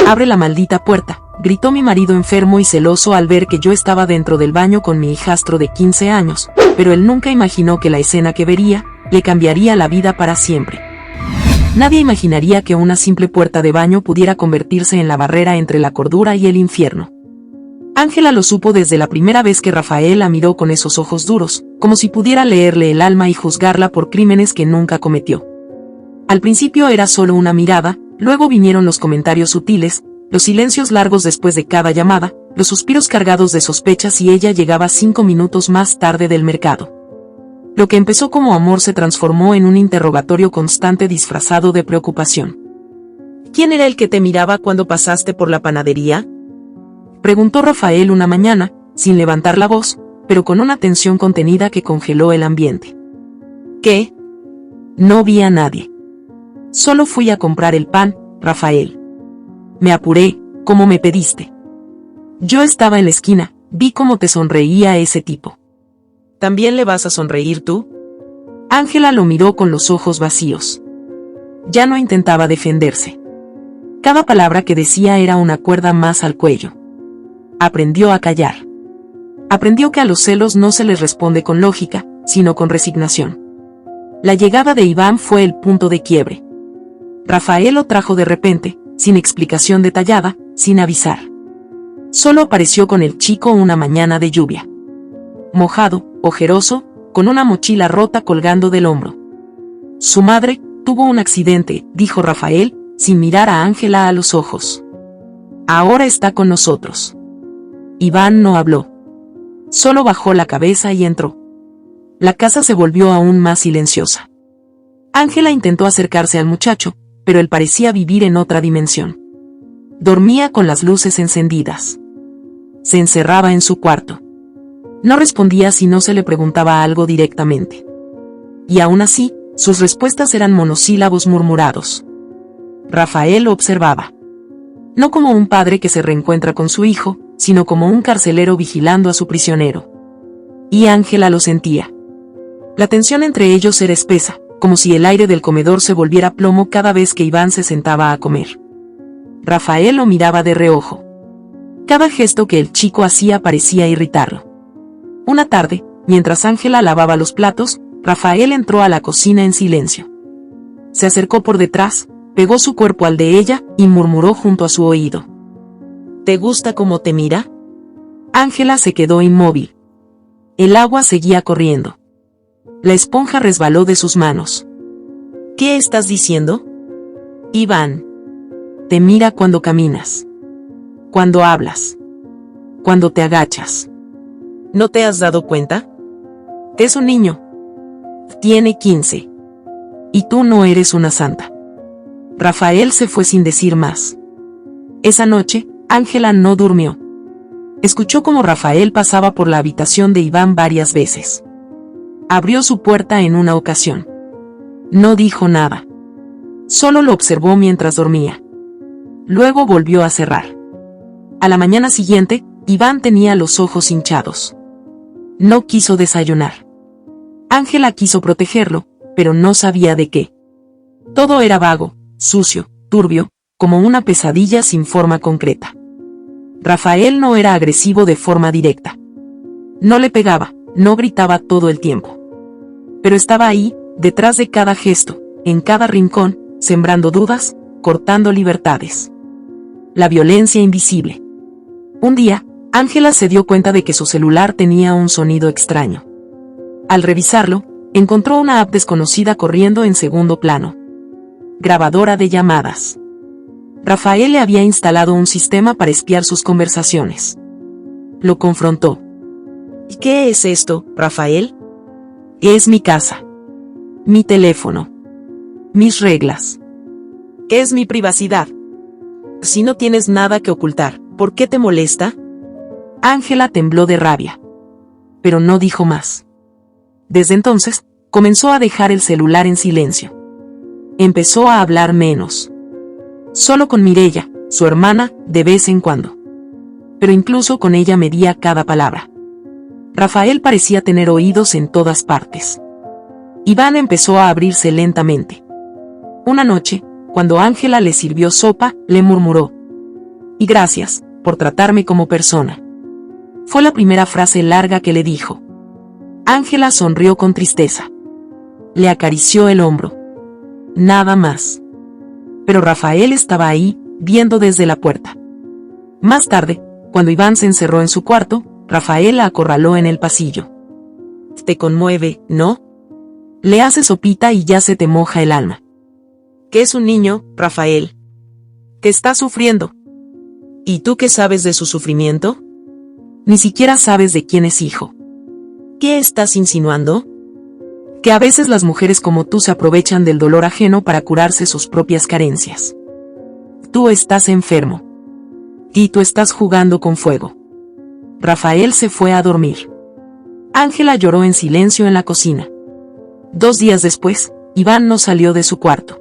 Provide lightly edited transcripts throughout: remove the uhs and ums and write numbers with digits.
Abre la maldita puerta, gritó mi marido enfermo y celoso al ver que yo estaba dentro del baño con mi hijastro de 15 años, pero él nunca imaginó que la escena que vería le cambiaría la vida para siempre. Nadie imaginaría que una simple puerta de baño pudiera convertirse en la barrera entre la cordura y el infierno. Ángela lo supo desde la primera vez que Rafael la miró con esos ojos duros, como si pudiera leerle el alma y juzgarla por crímenes que nunca cometió. Al principio era solo una mirada, luego vinieron los comentarios sutiles, los silencios largos después de cada llamada, los suspiros cargados de sospechas y ella llegaba 5 minutos más tarde del mercado. Lo que empezó como amor se transformó en un interrogatorio constante disfrazado de preocupación. ¿Quién era el que te miraba cuando pasaste por la panadería?, preguntó Rafael una mañana, sin levantar la voz, pero con una tensión contenida que congeló el ambiente. ¿Qué? No vi a nadie. Solo fui a comprar el pan, Rafael. Me apuré, como me pediste. Yo estaba en la esquina, vi cómo te sonreía ese tipo. ¿También le vas a sonreír tú? Ángela lo miró con los ojos vacíos. Ya no intentaba defenderse. Cada palabra que decía era una cuerda más al cuello. Aprendió a callar. Aprendió que a los celos no se les responde con lógica, sino con resignación. La llegada de Iván fue el punto de quiebre. Rafael lo trajo de repente, sin explicación detallada, sin avisar. Solo apareció con el chico una mañana de lluvia. Mojado, ojeroso, con una mochila rota colgando del hombro. Su madre tuvo un accidente, dijo Rafael, sin mirar a Ángela a los ojos. Ahora está con nosotros. Iván no habló. Solo bajó la cabeza y entró. La casa se volvió aún más silenciosa. Ángela intentó acercarse al muchacho, pero él parecía vivir en otra dimensión. Dormía con las luces encendidas. Se encerraba en su cuarto. No respondía si no se le preguntaba algo directamente. Y aún así, sus respuestas eran monosílabos murmurados. Rafael lo observaba. No como un padre que se reencuentra con su hijo, sino como un carcelero vigilando a su prisionero. Y Ángela lo sentía. La tensión entre ellos era espesa, como si el aire del comedor se volviera plomo cada vez que Iván se sentaba a comer. Rafael lo miraba de reojo. Cada gesto que el chico hacía parecía irritarlo. Una tarde, mientras Ángela lavaba los platos, Rafael entró a la cocina en silencio. Se acercó por detrás, pegó su cuerpo al de ella y murmuró junto a su oído. ¿Te gusta cómo te mira? Ángela se quedó inmóvil. El agua seguía corriendo. La esponja resbaló de sus manos. ¿Qué estás diciendo? Iván. Te mira cuando caminas. Cuando hablas. Cuando te agachas. ¿No te has dado cuenta? Es un niño. Tiene 15. Y tú no eres una santa. Rafael se fue sin decir más. Esa noche, Ángela no durmió. Escuchó cómo Rafael pasaba por la habitación de Iván varias veces. Abrió su puerta en una ocasión. No dijo nada. Solo lo observó mientras dormía. Luego volvió a cerrar. A la mañana siguiente, Iván tenía los ojos hinchados. No quiso desayunar. Ángela quiso protegerlo, pero no sabía de qué. Todo era vago, sucio, turbio, como una pesadilla sin forma concreta. Rafael no era agresivo de forma directa. No le pegaba, no gritaba todo el tiempo. Pero estaba ahí, detrás de cada gesto, en cada rincón, sembrando dudas, cortando libertades. La violencia invisible. Un día, Ángela se dio cuenta de que su celular tenía un sonido extraño. Al revisarlo, encontró una app desconocida corriendo en segundo plano. Grabadora de llamadas. Rafael le había instalado un sistema para espiar sus conversaciones. Lo confrontó. ¿Y qué es esto, Rafael? Es mi casa. Mi teléfono. Mis reglas. ¿Qué es mi privacidad? Si no tienes nada que ocultar, ¿por qué te molesta? Ángela tembló de rabia. Pero no dijo más. Desde entonces, comenzó a dejar el celular en silencio. Empezó a hablar menos. Solo con Mireya, su hermana, de vez en cuando. Pero incluso con ella medía cada palabra. Rafael parecía tener oídos en todas partes. Iván empezó a abrirse lentamente. Una noche, cuando Ángela le sirvió sopa, le murmuró: Y gracias, por tratarme como persona. Fue la primera frase larga que le dijo. Ángela sonrió con tristeza. Le acarició el hombro. Nada más. Pero Rafael estaba ahí, viendo desde la puerta. Más tarde, cuando Iván se encerró en su cuarto, Rafael la acorraló en el pasillo. Te conmueve, ¿no? Le hace sopita y ya se te moja el alma. ¿Qué es un niño, Rafael? Que está sufriendo. ¿Y tú qué sabes de su sufrimiento? Ni siquiera sabes de quién es hijo. ¿Qué estás insinuando? Que a veces las mujeres como tú se aprovechan del dolor ajeno para curarse sus propias carencias. Tú estás enfermo. Y tú estás jugando con fuego. Rafael se fue a dormir. Ángela lloró en silencio en la cocina. 2 días después, Iván no salió de su cuarto.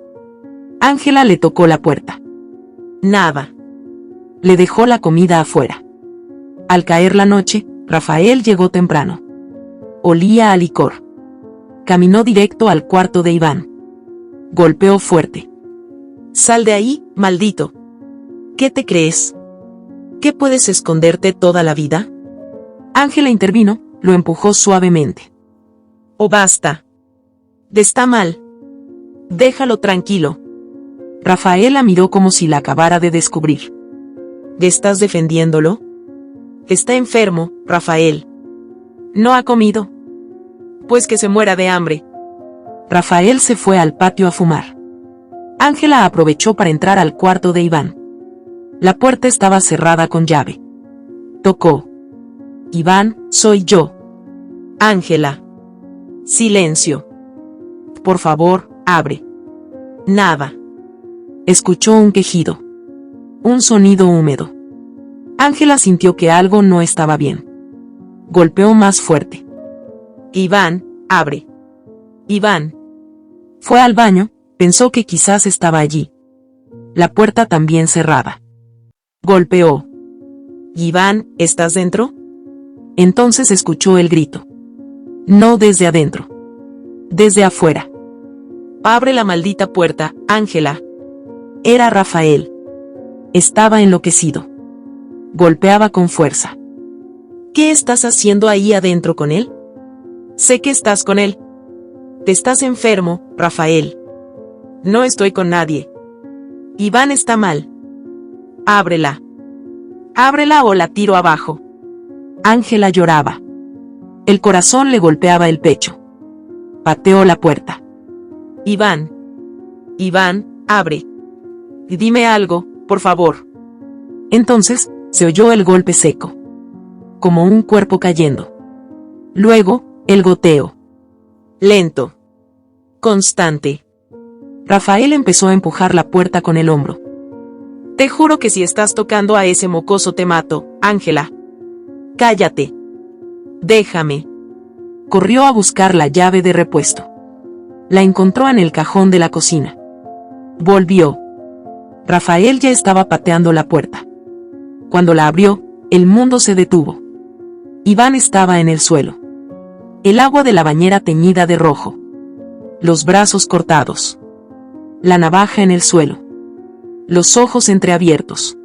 Ángela le tocó la puerta. Nada. Le dejó la comida afuera. Al caer la noche, Rafael llegó temprano. Olía a licor. Caminó directo al cuarto de Iván. Golpeó fuerte. Sal de ahí, maldito. ¿Qué te crees? ¿Qué puedes esconderte toda la vida? Ángela intervino, lo empujó suavemente. Oh, basta. Está mal. Déjalo tranquilo. Rafael la miró como si la acabara de descubrir. ¿Estás defendiéndolo? Está enfermo, Rafael. ¿No ha comido? Pues que se muera de hambre. Rafael se fue al patio a fumar. Ángela aprovechó para entrar al cuarto de Iván. La puerta estaba cerrada con llave. Tocó. Iván, soy yo. Ángela. Silencio. Por favor, abre. Nada. Escuchó un quejido. Un sonido húmedo. Ángela sintió que algo no estaba bien. Golpeó más fuerte. Iván, abre. Iván. Fue al baño, pensó que quizás estaba allí. La puerta también cerrada. Golpeó. Iván, ¿estás dentro? Entonces escuchó el grito. No desde adentro. Desde afuera. Abre la maldita puerta, Ángela. Era Rafael. Estaba enloquecido. Golpeaba con fuerza. ¿Qué estás haciendo ahí adentro con él? Sé que estás con él. Te estás enfermo, Rafael. No estoy con nadie. Iván está mal. Ábrela. Ábrela o la tiro abajo. Ángela lloraba. El corazón le golpeaba el pecho. Pateó la puerta. Iván. Iván, abre. Dime algo, por favor. Entonces, se oyó el golpe seco. Como un cuerpo cayendo. Luego, el goteo. Lento. Constante. Rafael empezó a empujar la puerta con el hombro. Te juro que si estás tocando a ese mocoso te mato, Ángela. Cállate. Déjame. Corrió a buscar la llave de repuesto. La encontró en el cajón de la cocina. Volvió. Rafael ya estaba pateando la puerta. Cuando la abrió, el mundo se detuvo. Iván estaba en el suelo. El agua de la bañera teñida de rojo. Los brazos cortados. La navaja en el suelo. Los ojos entreabiertos.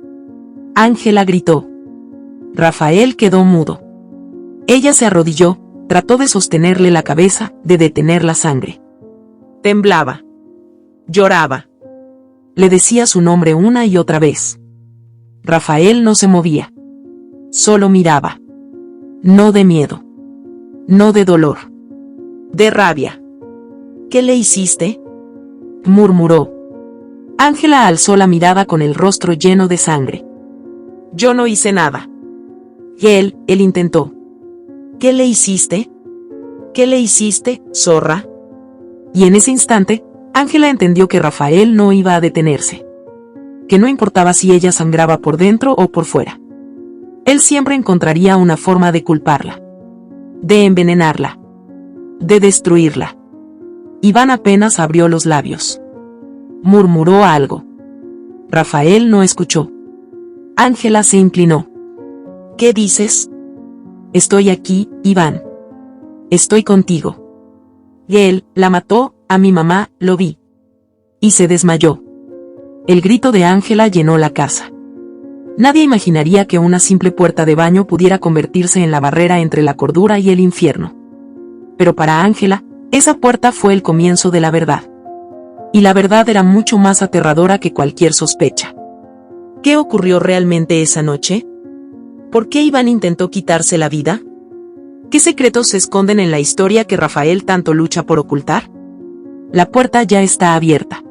Ángela gritó. Rafael quedó mudo. Ella se arrodilló, trató de sostenerle la cabeza, de detener la sangre. Temblaba. Lloraba. Le decía su nombre una y otra vez. Rafael no se movía. Solo miraba. No de miedo. No de dolor. De rabia. ¿Qué le hiciste? Murmuró. Ángela alzó la mirada con el rostro lleno de sangre. Yo no hice nada. Y él intentó. ¿Qué le hiciste? ¿Qué le hiciste, zorra? Y en ese instante, Ángela entendió que Rafael no iba a detenerse. Que no importaba si ella sangraba por dentro o por fuera. Él siempre encontraría una forma de culparla. De envenenarla. De destruirla. Iván apenas abrió los labios. Murmuró algo. Rafael no escuchó. Ángela se inclinó. ¿Qué dices? Estoy aquí, Iván. Estoy contigo. Y él la mató, a mi mamá, lo vi. Y se desmayó. El grito de Ángela llenó la casa. Nadie imaginaría que una simple puerta de baño pudiera convertirse en la barrera entre la cordura y el infierno. Pero para Ángela, esa puerta fue el comienzo de la verdad. Y la verdad era mucho más aterradora que cualquier sospecha. ¿Qué ocurrió realmente esa noche? ¿Por qué Iván intentó quitarse la vida? ¿Qué secretos se esconden en la historia que Rafael tanto lucha por ocultar? La puerta ya está abierta.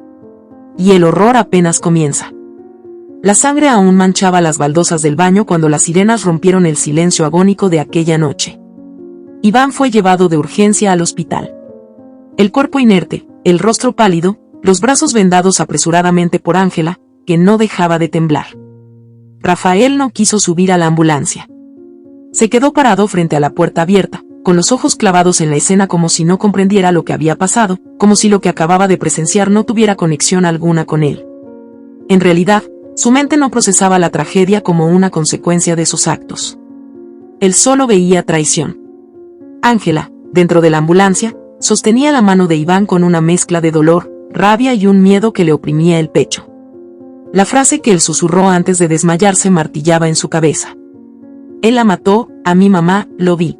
Y el horror apenas comienza. La sangre aún manchaba las baldosas del baño cuando las sirenas rompieron el silencio agónico de aquella noche. Iván fue llevado de urgencia al hospital. El cuerpo inerte, el rostro pálido, los brazos vendados apresuradamente por Ángela, que no dejaba de temblar. Rafael no quiso subir a la ambulancia. Se quedó parado frente a la puerta abierta, con los ojos clavados en la escena como si no comprendiera lo que había pasado, como si lo que acababa de presenciar no tuviera conexión alguna con él. En realidad, su mente no procesaba la tragedia como una consecuencia de sus actos. Él solo veía traición. Ángela, dentro de la ambulancia, sostenía la mano de Iván con una mezcla de dolor, rabia y un miedo que le oprimía el pecho. La frase que él susurró antes de desmayarse martillaba en su cabeza. Él la mató, a mi mamá, lo vi.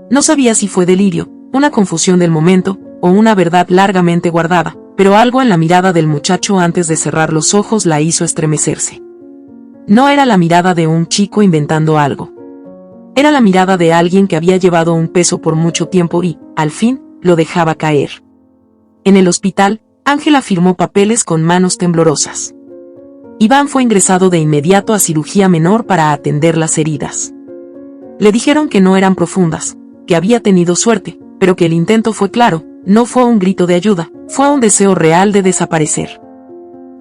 No sabía si fue delirio, una confusión del momento, o una verdad largamente guardada, pero algo en la mirada del muchacho antes de cerrar los ojos la hizo estremecerse. No era la mirada de un chico inventando algo. Era la mirada de alguien que había llevado un peso por mucho tiempo y, al fin, lo dejaba caer. En el hospital, Ángela firmó papeles con manos temblorosas. Iván fue ingresado de inmediato a cirugía menor para atender las heridas. Le dijeron que no eran profundas, que había tenido suerte, pero que el intento fue claro, no fue un grito de ayuda, fue un deseo real de desaparecer.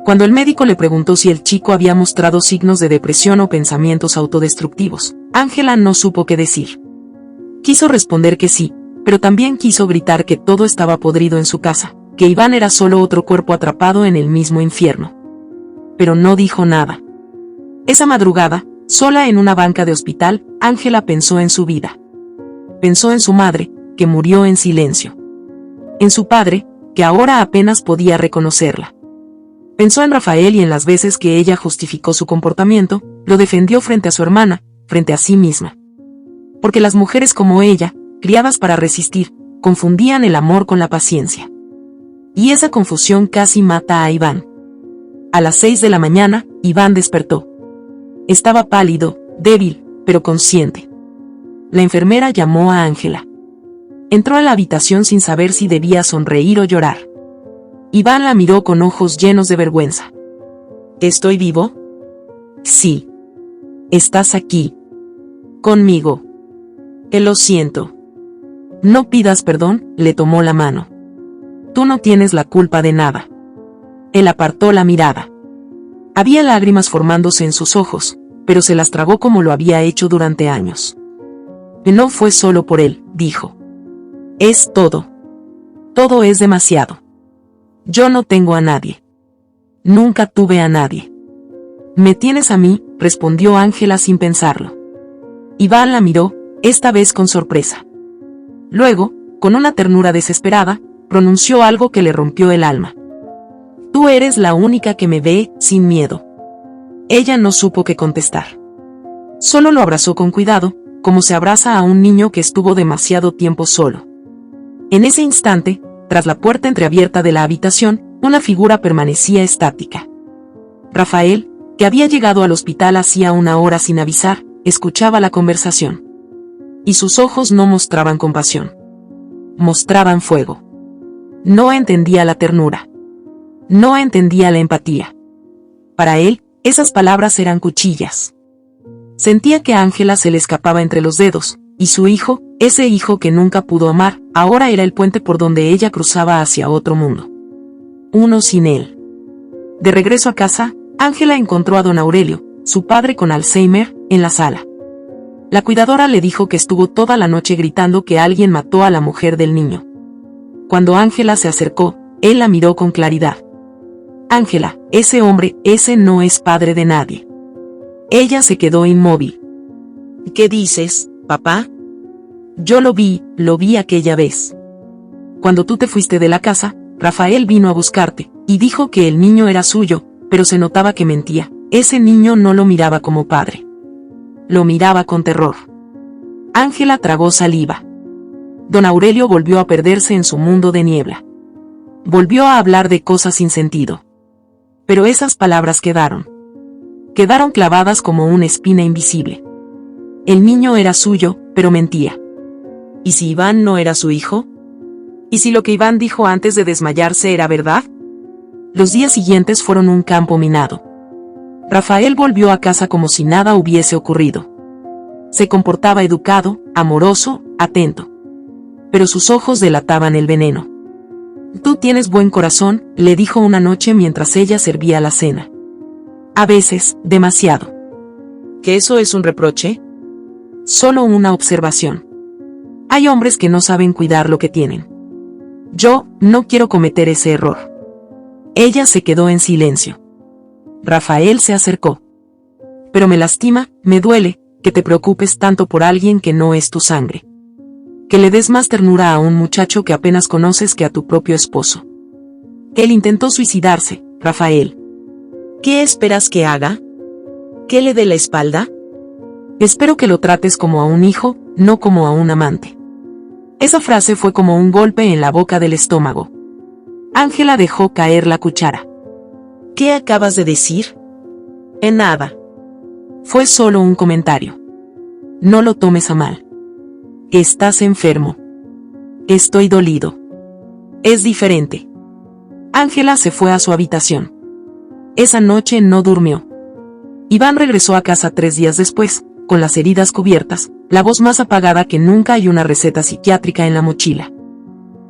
Cuando el médico le preguntó si el chico había mostrado signos de depresión o pensamientos autodestructivos, Ángela no supo qué decir. Quiso responder que sí, pero también quiso gritar que todo estaba podrido en su casa, que Iván era solo otro cuerpo atrapado en el mismo infierno. Pero no dijo nada. Esa madrugada, sola en una banca de hospital, Ángela pensó en su vida. Pensó en su madre, que murió en silencio. En su padre, que ahora apenas podía reconocerla. Pensó en Rafael y en las veces que ella justificó su comportamiento, lo defendió frente a su hermana, frente a sí misma. Porque las mujeres como ella, criadas para resistir, confundían el amor con la paciencia. Y esa confusión casi mata a Iván. A las 6 de la mañana, Iván despertó. Estaba pálido, débil, pero consciente. La enfermera llamó a Ángela. Entró a la habitación sin saber si debía sonreír o llorar. Iván la miró con ojos llenos de vergüenza. ¿Estoy vivo? Sí. Estás aquí. Conmigo. Lo siento. No pidas perdón, le tomó la mano. Tú no tienes la culpa de nada. Él apartó la mirada. Había lágrimas formándose en sus ojos, pero se las tragó como lo había hecho durante años. No fue solo por él, dijo. Es todo. Todo es demasiado. Yo no tengo a nadie. Nunca tuve a nadie. Me tienes a mí, respondió Ángela sin pensarlo. Iván la miró, esta vez con sorpresa. Luego, con una ternura desesperada, pronunció algo que le rompió el alma. Tú eres la única que me ve, sin miedo. Ella no supo qué contestar. Solo lo abrazó con cuidado, como se abraza a un niño que estuvo demasiado tiempo solo. En ese instante, tras la puerta entreabierta de la habitación, una figura permanecía estática. Rafael, que había llegado al hospital hacía una hora sin avisar, escuchaba la conversación. Y sus ojos no mostraban compasión. Mostraban fuego. No entendía la ternura. No entendía la empatía. Para él, esas palabras eran cuchillas. Sentía que a Ángela se le escapaba entre los dedos, y su hijo, ese hijo que nunca pudo amar, ahora era el puente por donde ella cruzaba hacia otro mundo. Uno sin él. De regreso a casa, Ángela encontró a don Aurelio, su padre con Alzheimer, en la sala. La cuidadora le dijo que estuvo toda la noche gritando que alguien mató a la mujer del niño. Cuando Ángela se acercó, él la miró con claridad. Ángela, ese hombre, ese no es padre de nadie. Ella se quedó inmóvil. ¿Qué dices, papá? Yo lo vi aquella vez. Cuando tú te fuiste de la casa, Rafael vino a buscarte, y dijo que el niño era suyo, pero se notaba que mentía, Ese niño no lo miraba como padre. Lo miraba con terror. Ángela tragó saliva. Don Aurelio volvió a perderse en su mundo de niebla. Volvió a hablar de cosas sin sentido. Pero esas palabras quedaron clavadas como una espina invisible. El niño era suyo, pero mentía. ¿Y si Iván no era su hijo? ¿Y si lo que Iván dijo antes de desmayarse era verdad? Los días siguientes fueron un campo minado. Rafael volvió a casa como si nada hubiese ocurrido. Se comportaba educado, amoroso, atento. Pero sus ojos delataban el veneno. «Tú tienes buen corazón», le dijo una noche mientras ella servía la cena. «A veces, demasiado». ¿Que eso es un reproche? Solo una observación. Hay hombres que no saben cuidar lo que tienen. Yo no quiero cometer ese error. Ella se quedó en silencio. Rafael se acercó. «Pero me lastima, me duele, que te preocupes tanto por alguien que no es tu sangre. Que le des más ternura a un muchacho que apenas conoces que a tu propio esposo. Él intentó suicidarse, Rafael. ¿Qué esperas que haga? ¿Que le dé la espalda? Espero que lo trates como a un hijo, no como a un amante». Esa frase fue como un golpe en la boca del estómago. Ángela dejó caer la cuchara. ¿Qué acabas de decir? En nada. Fue solo un comentario. No lo tomes a mal. Estás enfermo. Estoy dolido. Es diferente. Ángela se fue a su habitación. Esa noche no durmió. Iván regresó a casa 3 días después, con las heridas cubiertas, la voz más apagada que nunca y una receta psiquiátrica en la mochila.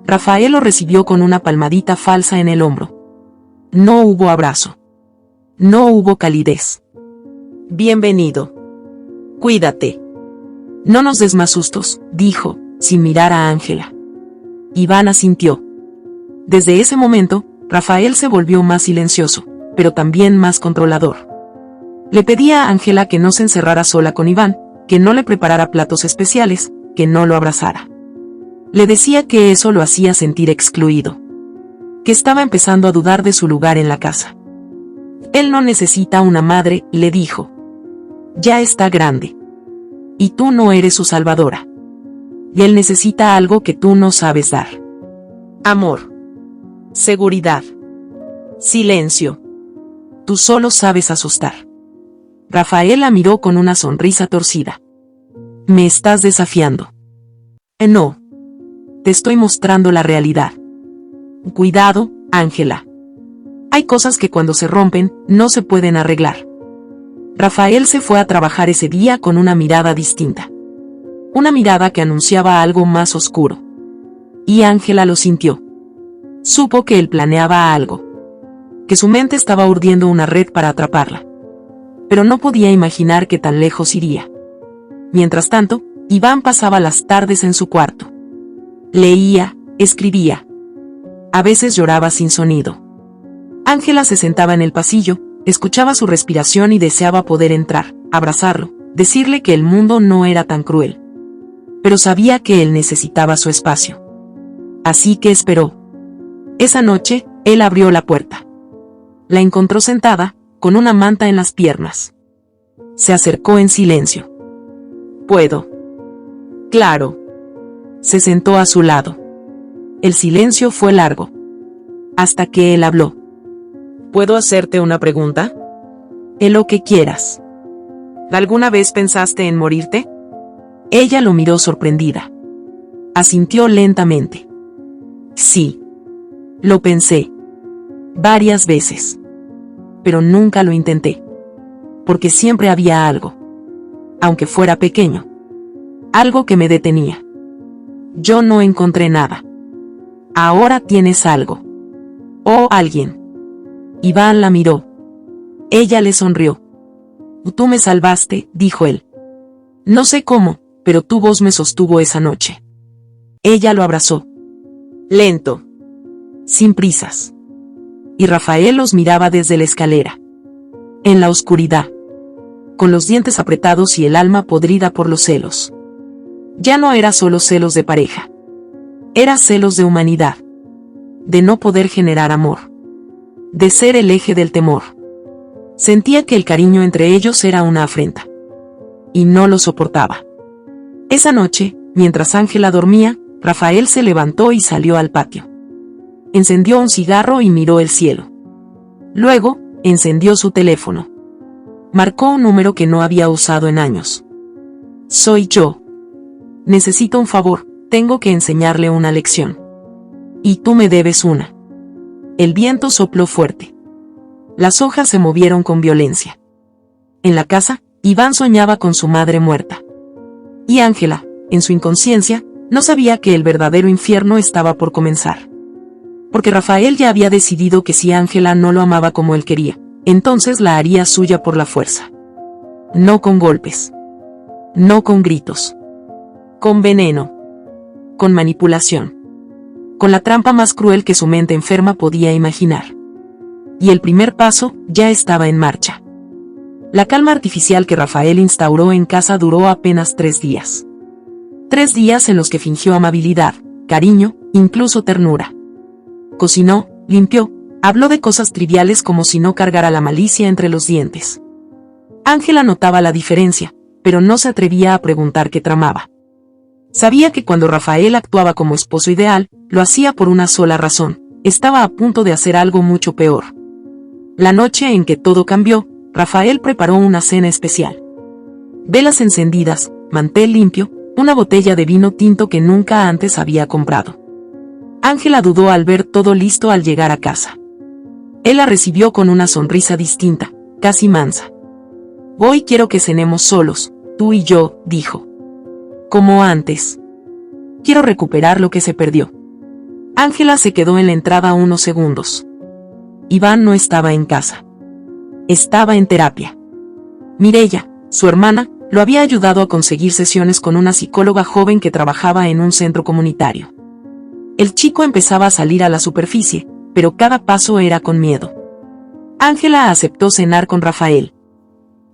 Rafael lo recibió con una palmadita falsa en el hombro. No hubo abrazo. No hubo calidez. Bienvenido. Cuídate. No nos des más sustos, dijo, sin mirar a Ángela. Iván asintió. Desde ese momento, Rafael se volvió más silencioso, pero también más controlador. Le pedía a Ángela que no se encerrara sola con Iván, que no le preparara platos especiales, que no lo abrazara. Le decía que eso lo hacía sentir excluido. Que estaba empezando a dudar de su lugar en la casa. Él no necesita una madre, le dijo. Ya está grande. Y tú no eres su salvadora. Y él necesita algo que tú no sabes dar. Amor. Seguridad. Silencio. Tú solo sabes asustar. Rafael la miró con una sonrisa torcida. Me estás desafiando. No. Te estoy mostrando la realidad. Cuidado, Ángela. Hay cosas que cuando se rompen, no se pueden arreglar. Rafael se fue a trabajar ese día con una mirada distinta. Una mirada que anunciaba algo más oscuro. Y Ángela lo sintió. Supo que él planeaba algo. Que su mente estaba urdiendo una red para atraparla. Pero no podía imaginar que tan lejos iría. Mientras tanto, Iván pasaba las tardes en su cuarto. Leía, escribía. A veces lloraba sin sonido. Ángela se sentaba en el pasillo, escuchaba su respiración y deseaba poder entrar, abrazarlo, decirle que el mundo no era tan cruel. Pero sabía que él necesitaba su espacio. Así que esperó. Esa noche, él abrió la puerta. La encontró sentada, con una manta en las piernas. Se acercó en silencio. ¿Puedo? Claro. Se sentó a su lado. El silencio fue largo. Hasta que él habló. ¿Puedo hacerte una pregunta? En lo que quieras. ¿Alguna vez pensaste en morirte? Ella lo miró sorprendida. Asintió lentamente. Sí. Lo pensé. Varias veces. Pero nunca lo intenté. Porque siempre había algo. Aunque fuera pequeño. Algo que me detenía. Yo no encontré nada. Ahora tienes algo. O alguien. Iván la miró. Ella le sonrió. Tú me salvaste, dijo él. No sé cómo, pero tu voz me sostuvo esa noche. Ella lo abrazó. Lento. Sin prisas. Y Rafael los miraba desde la escalera. En la oscuridad. Con los dientes apretados y el alma podrida por los celos. Ya no era solo celos de pareja. Era celos de humanidad. De no poder generar amor. De ser el eje del temor. Sentía que el cariño entre ellos era una afrenta. Y no lo soportaba. Esa noche, mientras Ángela dormía, Rafael se levantó y salió al patio. Encendió un cigarro y miró el cielo. Luego, encendió su teléfono. Marcó un número que no había usado en años. Soy yo. Necesito un favor, tengo que enseñarle una lección. Y tú me debes una. El viento sopló fuerte. Las hojas se movieron con violencia. En la casa, Iván soñaba con su madre muerta. Y Ángela, en su inconsciencia, no sabía que el verdadero infierno estaba por comenzar. Porque Rafael ya había decidido que si Ángela no lo amaba como él quería, entonces la haría suya por la fuerza. No con golpes. No con gritos. Con veneno. Con manipulación. Con la trampa más cruel que su mente enferma podía imaginar. Y el primer paso ya estaba en marcha. La calma artificial que Rafael instauró en casa duró apenas 3 días. 3 días en los que fingió amabilidad, cariño, incluso ternura. Cocinó, limpió, habló de cosas triviales como si no cargara la malicia entre los dientes. Ángela notaba la diferencia, pero no se atrevía a preguntar qué tramaba. Sabía que cuando Rafael actuaba como esposo ideal, lo hacía por una sola razón: estaba a punto de hacer algo mucho peor. La noche en que todo cambió, Rafael preparó una cena especial. Velas encendidas, mantel limpio, una botella de vino tinto que nunca antes había comprado. Ángela dudó al ver todo listo al llegar a casa. Él la recibió con una sonrisa distinta, casi mansa. Hoy quiero que cenemos solos, tú y yo, dijo. Como antes. Quiero recuperar lo que se perdió. Ángela se quedó en la entrada unos segundos. Iván no estaba en casa. Estaba en terapia. Mireya, su hermana, lo había ayudado a conseguir sesiones con una psicóloga joven que trabajaba en un centro comunitario. El chico empezaba a salir a la superficie, pero cada paso era con miedo. Ángela aceptó cenar con Rafael.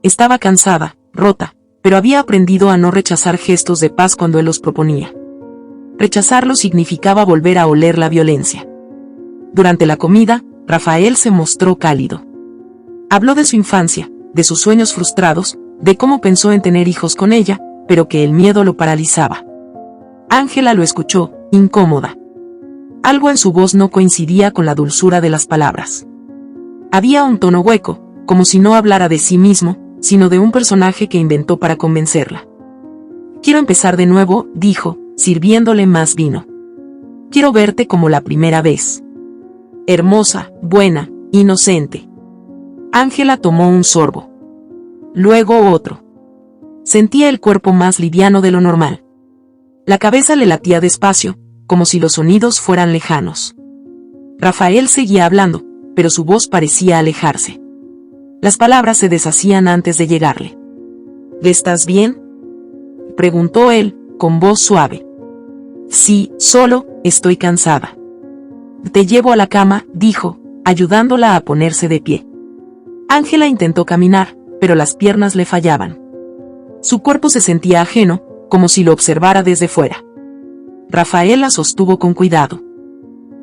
Estaba cansada, rota, pero había aprendido a no rechazar gestos de paz cuando él los proponía. Rechazarlo significaba volver a oler la violencia. Durante la comida, Rafael se mostró cálido. Habló de su infancia, de sus sueños frustrados, de cómo pensó en tener hijos con ella, pero que el miedo lo paralizaba. Ángela lo escuchó, incómoda. Algo en su voz no coincidía con la dulzura de las palabras. Había un tono hueco, como si no hablara de sí mismo, sino de un personaje que inventó para convencerla. Quiero empezar de nuevo, dijo, sirviéndole más vino. Quiero verte como la primera vez. Hermosa, buena, inocente. Ángela tomó un sorbo. Luego otro. Sentía el cuerpo más liviano de lo normal. La cabeza le latía despacio, como si los sonidos fueran lejanos. Rafael seguía hablando, pero su voz parecía alejarse. Las palabras se deshacían antes de llegarle. ¿Estás bien?, preguntó él, con voz suave. Sí, solo, estoy cansada. Te llevo a la cama, dijo, ayudándola a ponerse de pie. Ángela intentó caminar, pero las piernas le fallaban. Su cuerpo se sentía ajeno, como si lo observara desde fuera. Rafael la sostuvo con cuidado.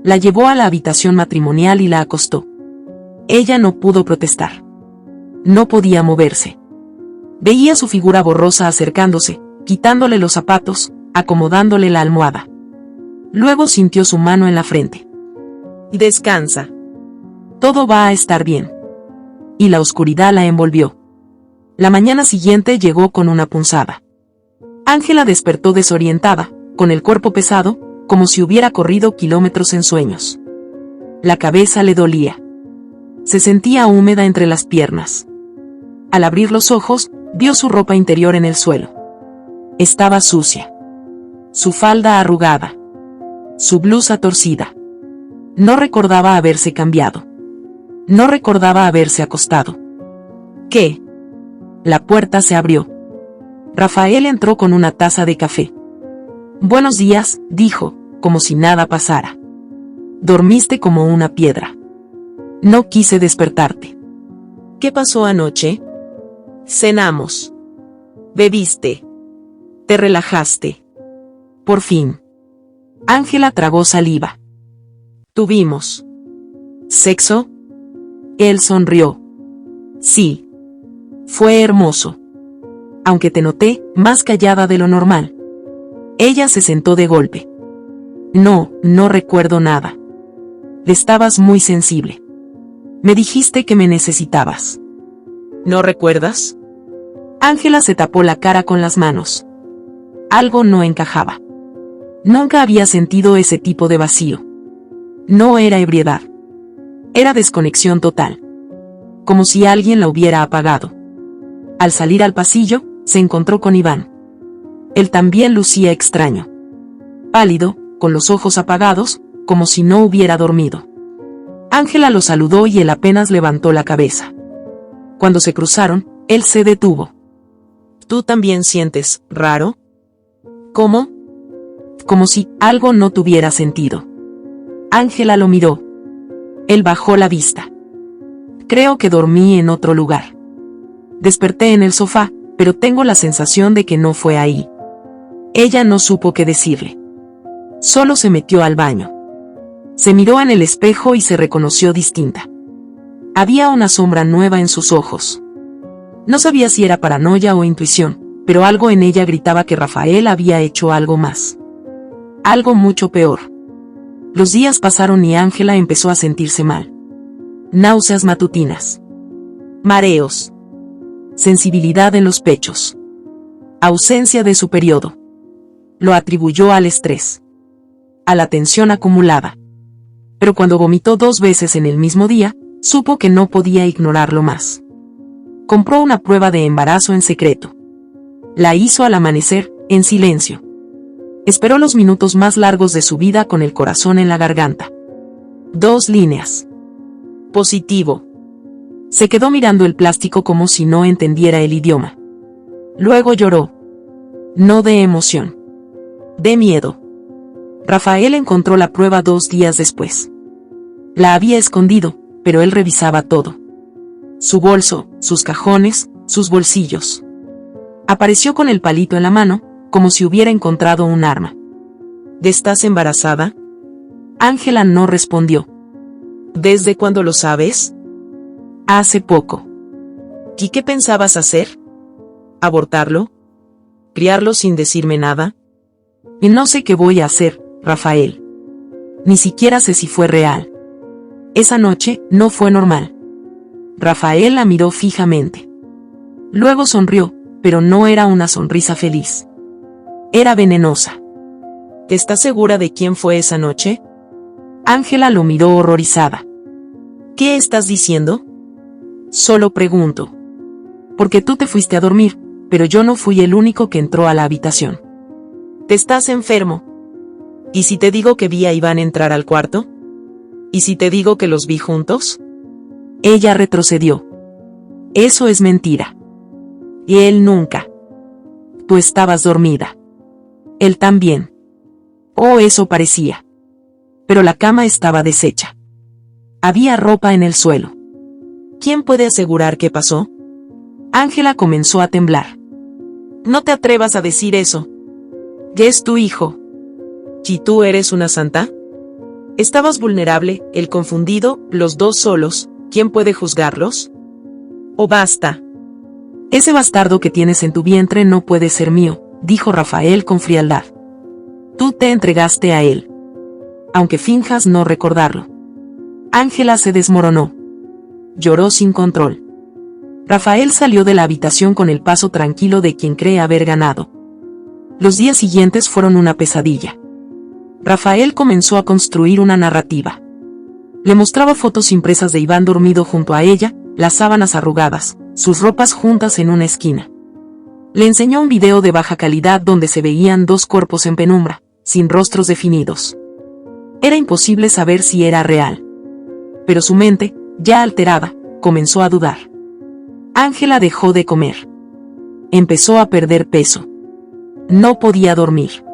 La llevó a la habitación matrimonial y la acostó. Ella no pudo protestar. No podía moverse. Veía su figura borrosa acercándose, quitándole los zapatos, acomodándole la almohada. Luego sintió su mano en la frente. Descansa. Todo va a estar bien. Y la oscuridad la envolvió. La mañana siguiente llegó con una punzada. Ángela despertó desorientada, con el cuerpo pesado, como si hubiera corrido kilómetros en sueños. La cabeza le dolía. Se sentía húmeda entre las piernas. Al abrir los ojos, vio su ropa interior en el suelo. Estaba sucia. Su falda arrugada. Su blusa torcida. No recordaba haberse cambiado. No recordaba haberse acostado. ¿Qué? La puerta se abrió. Rafael entró con una taza de café. Buenos días, dijo, como si nada pasara. Dormiste como una piedra. No quise despertarte. ¿Qué pasó anoche? Cenamos. Bebiste. Te relajaste. Por fin. Ángela tragó saliva. ¿Tuvimos sexo? Él sonrió. Sí. Fue hermoso. Aunque te noté más callada de lo normal. Ella se sentó de golpe. No recuerdo nada. Estabas muy sensible. Me dijiste que me necesitabas. ¿No recuerdas? Ángela se tapó la cara con las manos. Algo no encajaba. Nunca había sentido ese tipo de vacío. No era ebriedad. Era desconexión total. Como si alguien la hubiera apagado. Al salir al pasillo, se encontró con Iván. Él también lucía extraño. Pálido, con los ojos apagados, como si no hubiera dormido. Ángela lo saludó y él apenas levantó la cabeza. Cuando se cruzaron, él se detuvo. ¿Tú también sientes raro? ¿Cómo? Como si algo no tuviera sentido. Ángela lo miró. Él bajó la vista. Creo que dormí en otro lugar. Desperté en el sofá, pero tengo la sensación de que no fue ahí. Ella no supo qué decirle. Solo se metió al baño. Se miró en el espejo y se reconoció distinta. Había una sombra nueva en sus ojos. No sabía si era paranoia o intuición, pero algo en ella gritaba que Rafael había hecho algo más. Algo mucho peor. Los días pasaron y Ángela empezó a sentirse mal. Náuseas matutinas. Mareos. Sensibilidad en los pechos. Ausencia de su periodo. Lo atribuyó al estrés. A la tensión acumulada. Pero cuando vomitó 2 veces en el mismo día, supo que no podía ignorarlo más. Compró una prueba de embarazo en secreto. La hizo al amanecer, en silencio. Esperó los minutos más largos de su vida con el corazón en la garganta. 2 líneas. Positivo. Se quedó mirando el plástico como si no entendiera el idioma. Luego lloró. No de emoción. De miedo. Rafael encontró la prueba 2 días después. La había escondido, pero él revisaba todo. Su bolso, sus cajones, sus bolsillos. Apareció con el palito en la mano, como si hubiera encontrado un arma. ¿Estás embarazada? Ángela no respondió. ¿Desde cuándo lo sabes? Hace poco. ¿Y qué pensabas hacer? ¿Abortarlo? ¿Criarlo sin decirme nada? Y no sé qué voy a hacer, Rafael. Ni siquiera sé si fue real. Esa noche no fue normal. Rafael la miró fijamente. Luego sonrió, pero no era una sonrisa feliz. Era venenosa. ¿Estás segura de quién fue esa noche? Ángela lo miró horrorizada. ¿Qué estás diciendo? Solo pregunto. Porque tú te fuiste a dormir, pero yo no fui el único que entró a la habitación. Te estás enfermo. ¿Y si te digo que vi a Iván entrar al cuarto? ¿Y si te digo que los vi juntos? Ella retrocedió. Eso es mentira. Y él nunca. Tú estabas dormida. Él también. Oh, eso parecía. Pero la cama estaba deshecha. Había ropa en el suelo. ¿Quién puede asegurar qué pasó? Ángela comenzó a temblar. No te atrevas a decir eso. Ya es tu hijo. ¿Y tú eres una santa? Estabas vulnerable, él confundido, los dos solos. ¿Quién puede juzgarlos? ¿O basta? Ese bastardo que tienes en tu vientre no puede ser mío, dijo Rafael con frialdad. Tú te entregaste a él. Aunque finjas no recordarlo. Ángela se desmoronó. Lloró sin control. Rafael salió de la habitación con el paso tranquilo de quien cree haber ganado. Los días siguientes fueron una pesadilla. Rafael comenzó a construir una narrativa. Le mostraba fotos impresas de Iván dormido junto a ella, las sábanas arrugadas, sus ropas juntas en una esquina. Le enseñó un video de baja calidad donde se veían 2 cuerpos en penumbra, sin rostros definidos. Era imposible saber si era real. Pero su mente, ya alterada, comenzó a dudar. Ángela dejó de comer. Empezó a perder peso. No podía dormir.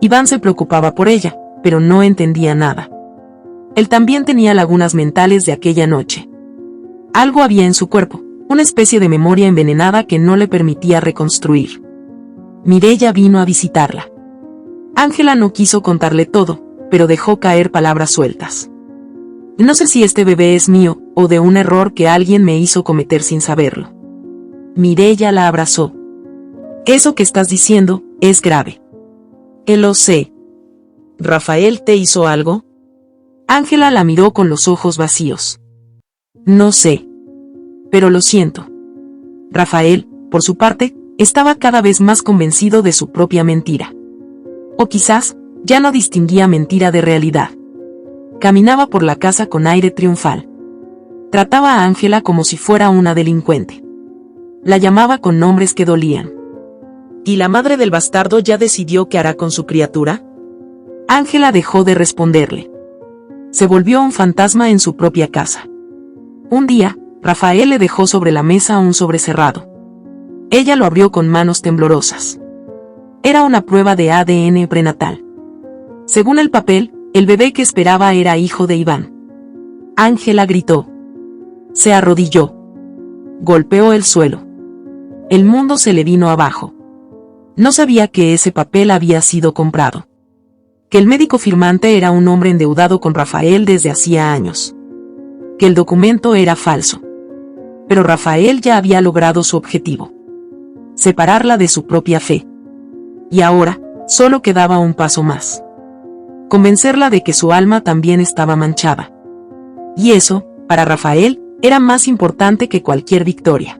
Iván se preocupaba por ella, pero no entendía nada. Él también tenía lagunas mentales de aquella noche. Algo había en su cuerpo, una especie de memoria envenenada que no le permitía reconstruir. Mireya vino a visitarla. Ángela no quiso contarle todo, pero dejó caer palabras sueltas. No sé si este bebé es mío, o de un error que alguien me hizo cometer sin saberlo. Mireya la abrazó. Eso que estás diciendo es grave. Lo sé. ¿Rafael te hizo algo? Ángela la miró con los ojos vacíos. No sé. Pero lo siento. Rafael, por su parte, estaba cada vez más convencido de su propia mentira. O quizás, ya no distinguía mentira de realidad. Caminaba por la casa con aire triunfal. Trataba a Ángela como si fuera una delincuente. La llamaba con nombres que dolían. ¿Y la madre del bastardo ya decidió qué hará con su criatura? Ángela dejó de responderle. Se volvió un fantasma en su propia casa. Un día, Rafael le dejó sobre la mesa un sobre cerrado. Ella lo abrió con manos temblorosas. Era una prueba de ADN prenatal. Según el papel, el bebé que esperaba era hijo de Iván. Ángela gritó. Se arrodilló. Golpeó el suelo. El mundo se le vino abajo. No sabía que ese papel había sido comprado. Que el médico firmante era un hombre endeudado con Rafael desde hacía años. Que el documento era falso. Pero Rafael ya había logrado su objetivo. Separarla de su propia fe. Y ahora, solo quedaba un paso más. Convencerla de que su alma también estaba manchada. Y eso, para Rafael, era más importante que cualquier victoria.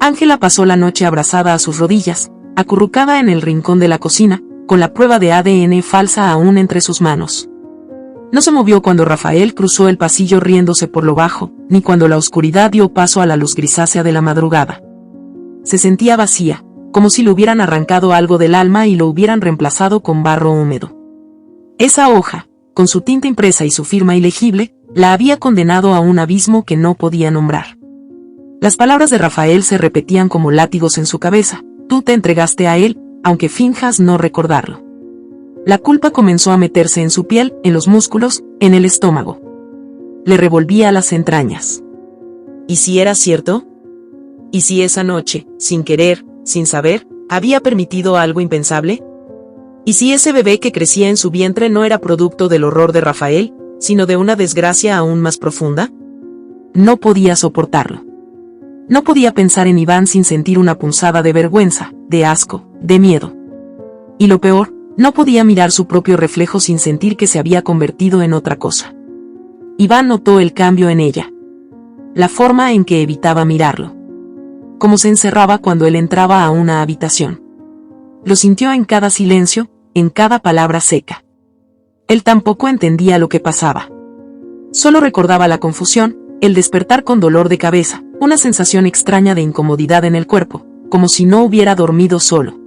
Ángela pasó la noche abrazada a sus rodillas, acurrucada en el rincón de la cocina, con la prueba de ADN falsa aún entre sus manos. No se movió cuando Rafael cruzó el pasillo riéndose por lo bajo, ni cuando la oscuridad dio paso a la luz grisácea de la madrugada. Se sentía vacía, como si le hubieran arrancado algo del alma y lo hubieran reemplazado con barro húmedo. Esa hoja, con su tinta impresa y su firma ilegible, la había condenado a un abismo que no podía nombrar. Las palabras de Rafael se repetían como látigos en su cabeza. Tú te entregaste a él, aunque finjas no recordarlo. La culpa comenzó a meterse en su piel, en los músculos, en el estómago. Le revolvía las entrañas. ¿Y si era cierto? ¿Y si esa noche, sin querer, sin saber, había permitido algo impensable? ¿Y si ese bebé que crecía en su vientre no era producto del horror de Rafael, sino de una desgracia aún más profunda? No podía soportarlo. No podía pensar en Iván sin sentir una punzada de vergüenza, de asco, de miedo. Y lo peor, no podía mirar su propio reflejo sin sentir que se había convertido en otra cosa. Iván notó el cambio en ella. La forma en que evitaba mirarlo. Cómo se encerraba cuando él entraba a una habitación. Lo sintió en cada silencio, en cada palabra seca. Él tampoco entendía lo que pasaba. Solo recordaba la confusión, el despertar con dolor de cabeza, una sensación extraña de incomodidad en el cuerpo, como si no hubiera dormido solo.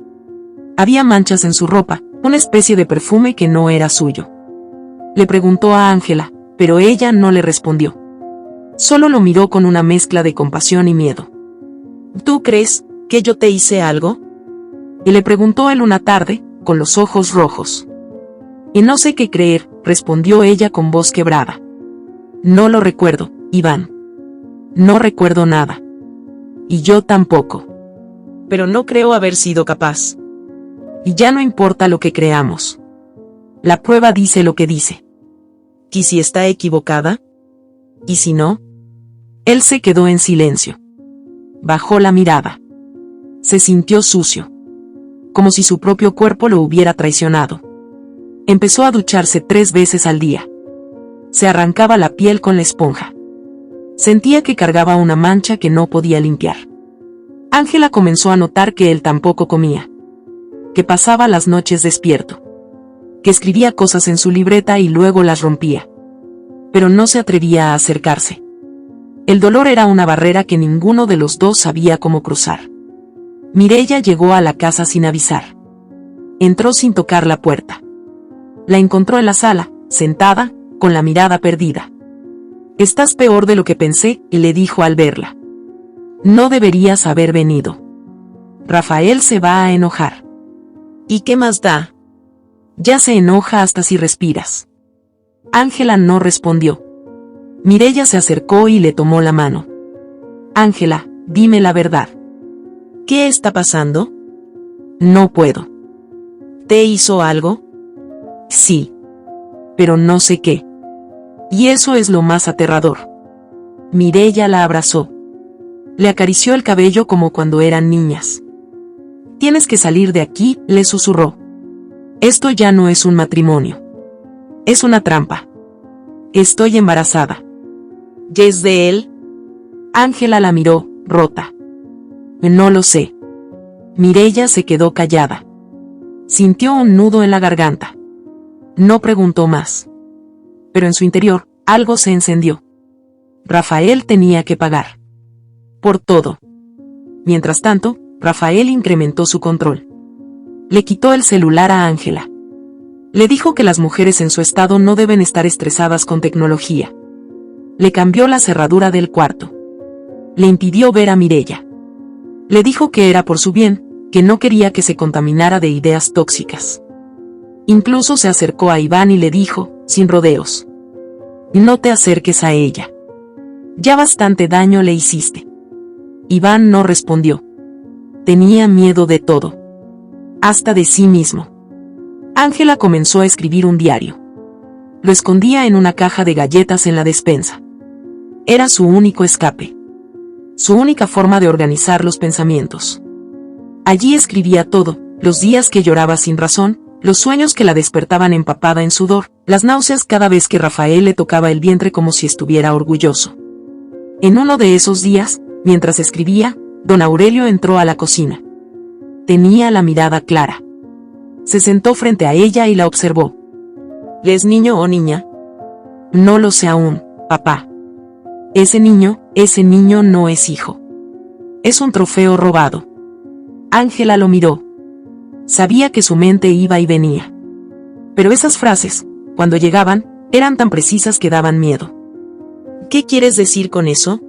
Había manchas en su ropa, una especie de perfume que no era suyo. Le preguntó a Ángela, pero ella no le respondió. Solo lo miró con una mezcla de compasión y miedo. ¿Tú crees que yo te hice algo? Y le preguntó él una tarde, con los ojos rojos. Y no sé qué creer, respondió ella con voz quebrada. No lo recuerdo, Iván. No recuerdo nada. Y yo tampoco. Pero no creo haber sido capaz. Y ya no importa lo que creamos. La prueba dice lo que dice. ¿Y si está equivocada? ¿Y si no? Él se quedó en silencio. Bajó la mirada. Se sintió sucio. Como si su propio cuerpo lo hubiera traicionado. Empezó a ducharse 3 veces al día. Se arrancaba la piel con la esponja. Sentía que cargaba una mancha que no podía limpiar. Ángela comenzó a notar que él tampoco comía. Que pasaba las noches despierto. Que escribía cosas en su libreta y luego las rompía. Pero no se atrevía a acercarse. El dolor era una barrera que ninguno de los dos sabía cómo cruzar. Mireya llegó a la casa sin avisar. Entró sin tocar la puerta. La encontró en la sala, sentada, con la mirada perdida. Estás peor de lo que pensé, le dijo al verla. No deberías haber venido. Rafael se va a enojar. ¿Y qué más da? Ya se enoja hasta si respiras. Ángela no respondió. Mireya se acercó y le tomó la mano. Ángela, dime la verdad. ¿Qué está pasando? No puedo. ¿Te hizo algo? Sí. Pero no sé qué. Y eso es lo más aterrador. Mireya la abrazó. Le acarició el cabello como cuando eran niñas. Tienes que salir de aquí, le susurró. Esto ya no es un matrimonio. Es una trampa. Estoy embarazada. ¿Y es de él? Ángela la miró, rota. No lo sé. Mireya se quedó callada. Sintió un nudo en la garganta. No preguntó más. Pero en su interior, algo se encendió. Rafael tenía que pagar. Por todo. Mientras tanto, Rafael incrementó su control. Le quitó el celular a Ángela. Le dijo que las mujeres en su estado no deben estar estresadas con tecnología. Le cambió la cerradura del cuarto. Le impidió ver a Mireya. Le dijo que era por su bien, que no quería que se contaminara de ideas tóxicas. Incluso se acercó a Iván y le dijo, sin rodeos: no te acerques a ella. Ya bastante daño le hiciste. Iván no respondió. Tenía miedo de todo. Hasta de sí mismo. Ángela comenzó a escribir un diario. Lo escondía en una caja de galletas en la despensa. Era su único escape. Su única forma de organizar los pensamientos. Allí escribía todo: los días que lloraba sin razón, los sueños que la despertaban empapada en sudor, las náuseas cada vez que Rafael le tocaba el vientre como si estuviera orgulloso. En uno de esos días, mientras escribía, don Aurelio entró a la cocina. Tenía la mirada clara. Se sentó frente a ella y la observó. ¿Es niño o niña? No lo sé aún, papá. Ese niño no es hijo. Es un trofeo robado. Ángela lo miró. Sabía que su mente iba y venía. Pero esas frases, cuando llegaban, eran tan precisas que daban miedo. ¿Qué quieres decir con eso?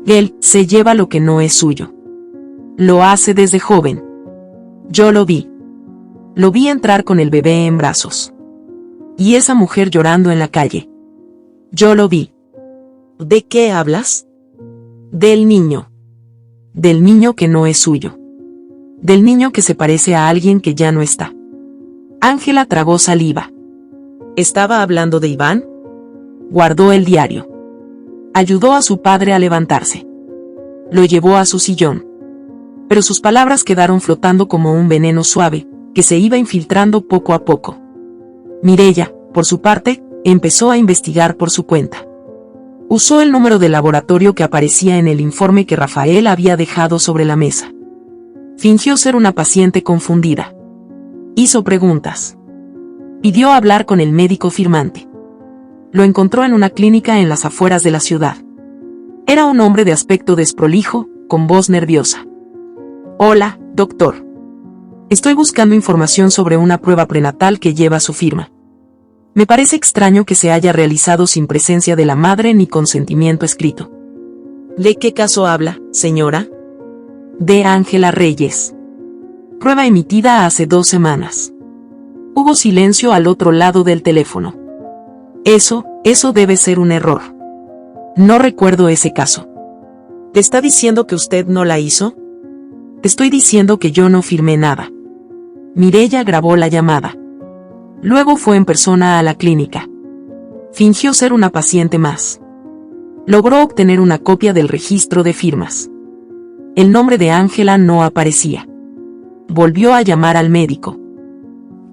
Él se lleva lo que no es suyo. Lo hace desde joven. Yo lo vi. Lo vi entrar con el bebé en brazos. Y esa mujer llorando en la calle. Yo lo vi. ¿De qué hablas? Del niño. Del niño que no es suyo. Del niño que se parece a alguien que ya no está. Ángela tragó saliva. ¿Estaba hablando de Iván? Guardó el diario. Ayudó a su padre a levantarse. Lo llevó a su sillón. Pero sus palabras quedaron flotando como un veneno suave, que se iba infiltrando poco a poco. Mireya, por su parte, empezó a investigar por su cuenta. Usó el número de laboratorio que aparecía en el informe que Rafael había dejado sobre la mesa. Fingió ser una paciente confundida. Hizo preguntas. Pidió hablar con el médico firmante. Lo encontró en una clínica en las afueras de la ciudad. Era un hombre de aspecto desprolijo, con voz nerviosa. Hola, doctor. Estoy buscando información sobre una prueba prenatal que lleva su firma. Me parece extraño que se haya realizado sin presencia de la madre ni consentimiento escrito. ¿De qué caso habla, señora? De Ángela Reyes. Prueba emitida hace 2 semanas. Hubo silencio al otro lado del teléfono. Eso debe ser un error. No recuerdo ese caso. ¿Te está diciendo que usted no la hizo? Te estoy diciendo que yo no firmé nada. Mireya grabó la llamada. Luego fue en persona a la clínica. Fingió ser una paciente más. Logró obtener una copia del registro de firmas. El nombre de Ángela no aparecía. Volvió a llamar al médico.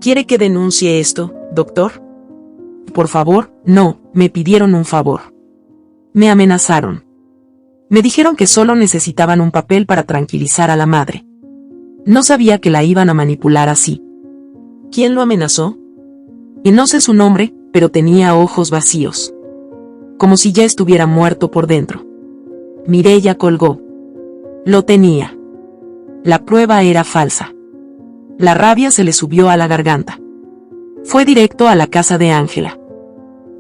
¿Quiere que denuncie esto, doctor? Por favor, no, me pidieron un favor. Me amenazaron. Me dijeron que solo necesitaban un papel para tranquilizar a la madre. No sabía que la iban a manipular así. ¿Quién lo amenazó? Y no sé su nombre, pero tenía ojos vacíos. Como si ya estuviera muerto por dentro. Mireya colgó. Lo tenía. La prueba era falsa. La rabia se le subió a la garganta. Fue directo a la casa de Ángela.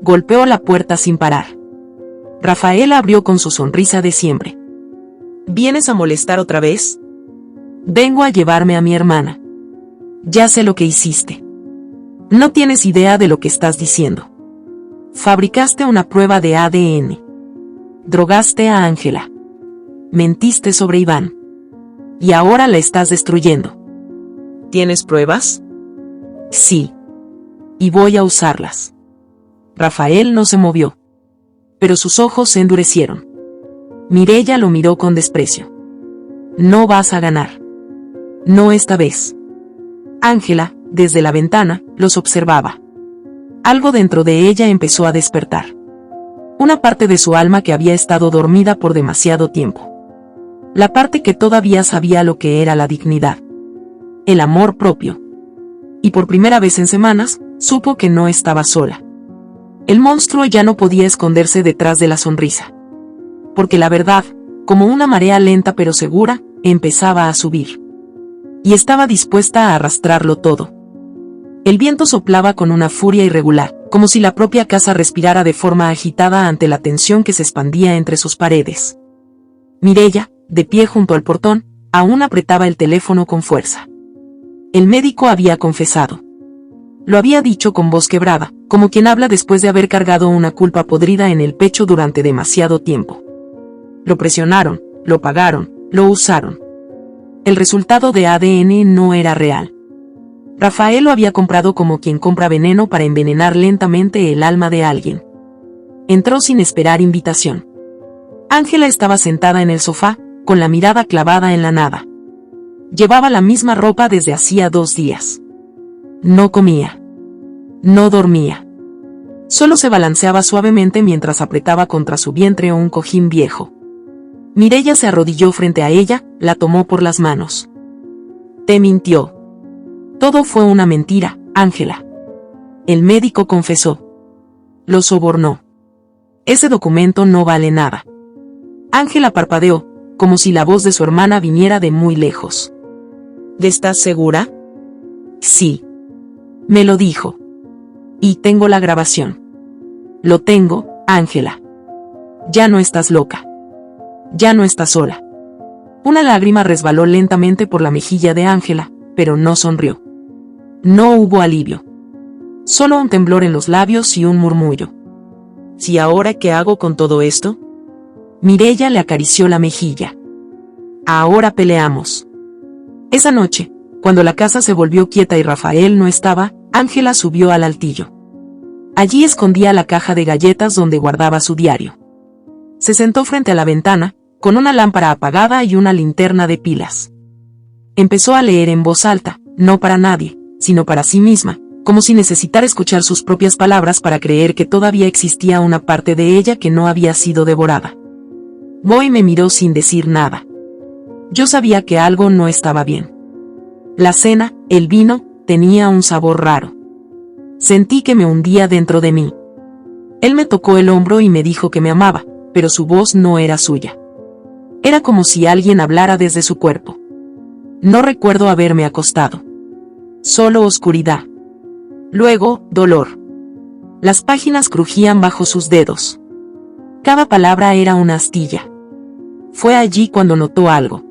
Golpeó la puerta sin parar. Rafael abrió con su sonrisa de siempre. ¿Vienes a molestar otra vez? Vengo a llevarme a mi hermana. Ya sé lo que hiciste. No tienes idea de lo que estás diciendo. Fabricaste una prueba de ADN. Drogaste a Ángela. Mentiste sobre Iván. Y ahora la estás destruyendo. ¿Tienes pruebas? Sí. Y voy a usarlas. Rafael no se movió, pero sus ojos se endurecieron. Mireya lo miró con desprecio. No vas a ganar. No esta vez. Ángela, desde la ventana, los observaba. Algo dentro de ella empezó a despertar. Una parte de su alma que había estado dormida por demasiado tiempo. La parte que todavía sabía lo que era la dignidad. El amor propio. Y por primera vez en semanas, supo que no estaba sola. El monstruo ya no podía esconderse detrás de la sonrisa. Porque la verdad, como una marea lenta pero segura, empezaba a subir. Y estaba dispuesta a arrastrarlo todo. El viento soplaba con una furia irregular, como si la propia casa respirara de forma agitada ante la tensión que se expandía entre sus paredes. Mireya, de pie junto al portón, aún apretaba el teléfono con fuerza. El médico había confesado. Lo había dicho con voz quebrada, como quien habla después de haber cargado una culpa podrida en el pecho durante demasiado tiempo. Lo presionaron, lo pagaron, lo usaron. El resultado de ADN no era real. Rafael lo había comprado como quien compra veneno para envenenar lentamente el alma de alguien. Entró sin esperar invitación. Ángela estaba sentada en el sofá, con la mirada clavada en la nada. Llevaba la misma ropa desde hacía 2 días. No comía. No dormía. Solo se balanceaba suavemente mientras apretaba contra su vientre un cojín viejo. Mireya se arrodilló frente a ella, la tomó por las manos. Te mintió. Todo fue una mentira, Ángela. El médico confesó. Lo sobornó. Ese documento no vale nada. Ángela parpadeó, como si la voz de su hermana viniera de muy lejos. ¿Estás segura? Sí. Me lo dijo. Y tengo la grabación. Lo tengo, Ángela. Ya no estás loca. Ya no estás sola. Una lágrima resbaló lentamente por la mejilla de Ángela, pero no sonrió. No hubo alivio. Solo un temblor en los labios y un murmullo. ¿Y ahora qué hago con todo esto? Mireya le acarició la mejilla. Ahora peleamos. Esa noche, cuando la casa se volvió quieta y Rafael no estaba, Ángela subió al altillo. Allí escondía la caja de galletas donde guardaba su diario. Se sentó frente a la ventana, con una lámpara apagada y una linterna de pilas. Empezó a leer en voz alta, no para nadie, sino para sí misma, como si necesitara escuchar sus propias palabras para creer que todavía existía una parte de ella que no había sido devorada. Boy me miró sin decir nada. Yo sabía que algo no estaba bien. La cena, el vino, tenía un sabor raro. Sentí que me hundía dentro de mí. Él me tocó el hombro y me dijo que me amaba, pero su voz no era suya. Era como si alguien hablara desde su cuerpo. No recuerdo haberme acostado. Solo oscuridad. Luego, dolor. Las páginas crujían bajo sus dedos. Cada palabra era una astilla. Fue allí cuando notó algo.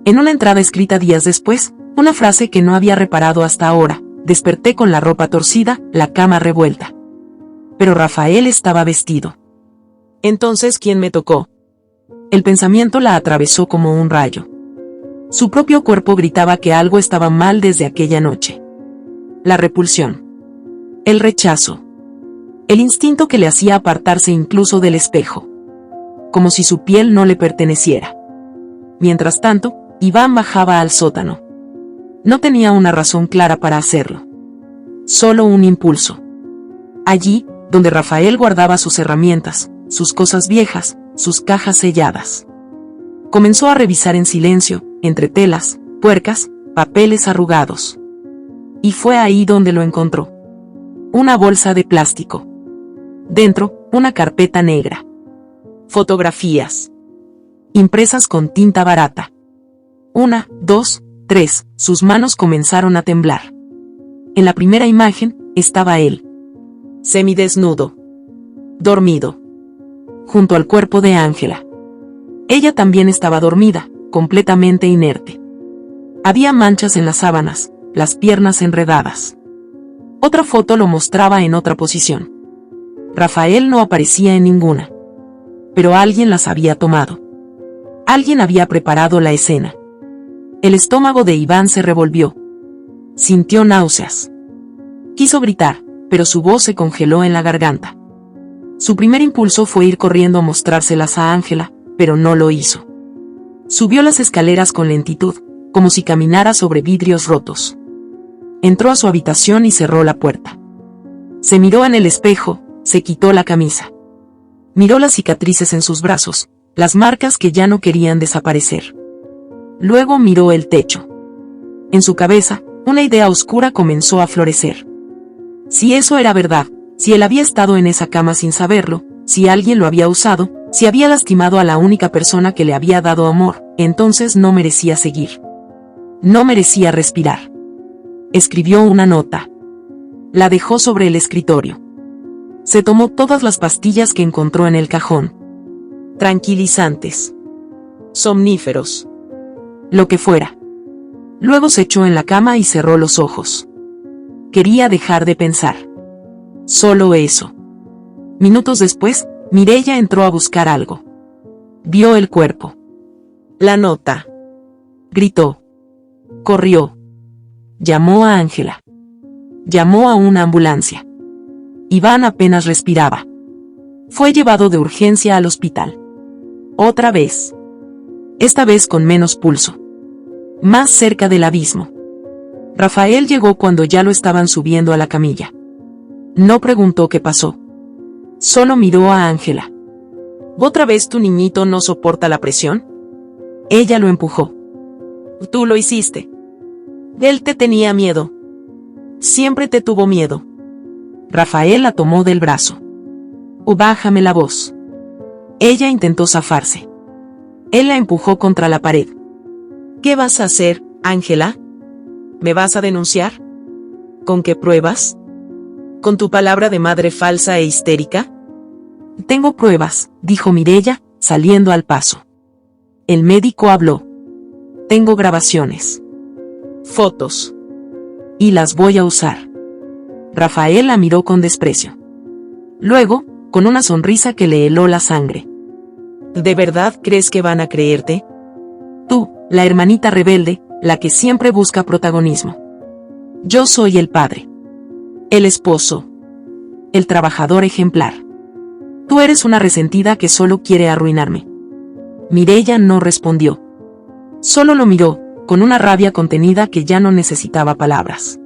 En una entrada escrita días después, una frase que no había reparado hasta ahora: desperté con la ropa torcida, la cama revuelta. Pero Rafael estaba vestido. Entonces, ¿quién me tocó? El pensamiento la atravesó como un rayo. Su propio cuerpo gritaba que algo estaba mal desde aquella noche. La repulsión. El rechazo. El instinto que le hacía apartarse incluso del espejo. Como si su piel no le perteneciera. Mientras tanto, Iván bajaba al sótano. No tenía una razón clara para hacerlo. Solo un impulso. Allí, donde Rafael guardaba sus herramientas, sus cosas viejas, sus cajas selladas. Comenzó a revisar en silencio, entre telas, puercas, papeles arrugados. Y fue ahí donde lo encontró. Una bolsa de plástico. Dentro, una carpeta negra. Fotografías. Impresas con tinta barata. 1, 2, 3, sus manos comenzaron a temblar. En la primera imagen, estaba él. Semidesnudo. Dormido. Junto al cuerpo de Ángela. Ella también estaba dormida, completamente inerte. Había manchas en las sábanas, las piernas enredadas. Otra foto lo mostraba en otra posición. Rafael no aparecía en ninguna. Pero alguien las había tomado. Alguien había preparado la escena. El estómago de Iván se revolvió. Sintió náuseas. Quiso gritar, pero su voz se congeló en la garganta. Su primer impulso fue ir corriendo a mostrárselas a Ángela, pero no lo hizo. Subió las escaleras con lentitud, como si caminara sobre vidrios rotos. Entró a su habitación y cerró la puerta. Se miró en el espejo, se quitó la camisa. Miró las cicatrices en sus brazos, las marcas que ya no querían desaparecer. Luego miró el techo. En su cabeza, una idea oscura comenzó a florecer. Si eso era verdad, si él había estado en esa cama sin saberlo, si alguien lo había usado, si había lastimado a la única persona que le había dado amor, entonces no merecía seguir. No merecía respirar. Escribió una nota. La dejó sobre el escritorio. Se tomó todas las pastillas que encontró en el cajón. Tranquilizantes. Somníferos. Lo que fuera. Luego se echó en la cama y cerró los ojos. Quería dejar de pensar. Solo eso. Minutos después, Mireya entró a buscar algo. Vio el cuerpo. La nota. Gritó. Corrió. Llamó a Ángela. Llamó a una ambulancia. Iván apenas respiraba. Fue llevado de urgencia al hospital. Otra vez. Esta vez con menos pulso. Más cerca del abismo. Rafael llegó cuando ya lo estaban subiendo a la camilla. No preguntó qué pasó. Solo miró a Ángela. ¿Otra vez tu niñito no soporta la presión? Ella lo empujó. Tú lo hiciste. Él te tenía miedo. Siempre te tuvo miedo. Rafael la tomó del brazo. Bájame la voz. Ella intentó zafarse. Él la empujó contra la pared. ¿Qué vas a hacer, Ángela? ¿Me vas a denunciar? ¿Con qué pruebas? ¿Con tu palabra de madre falsa e histérica? Tengo pruebas, dijo Mireya, saliendo al paso. El médico habló. Tengo grabaciones. Fotos. Y las voy a usar. Rafael la miró con desprecio. Luego, con una sonrisa que le heló la sangre. ¿De verdad crees que van a creerte? Tú, la hermanita rebelde, la que siempre busca protagonismo. Yo soy el padre. El esposo. El trabajador ejemplar. Tú eres una resentida que solo quiere arruinarme. Mireya no respondió. Solo lo miró, con una rabia contenida que ya no necesitaba palabras.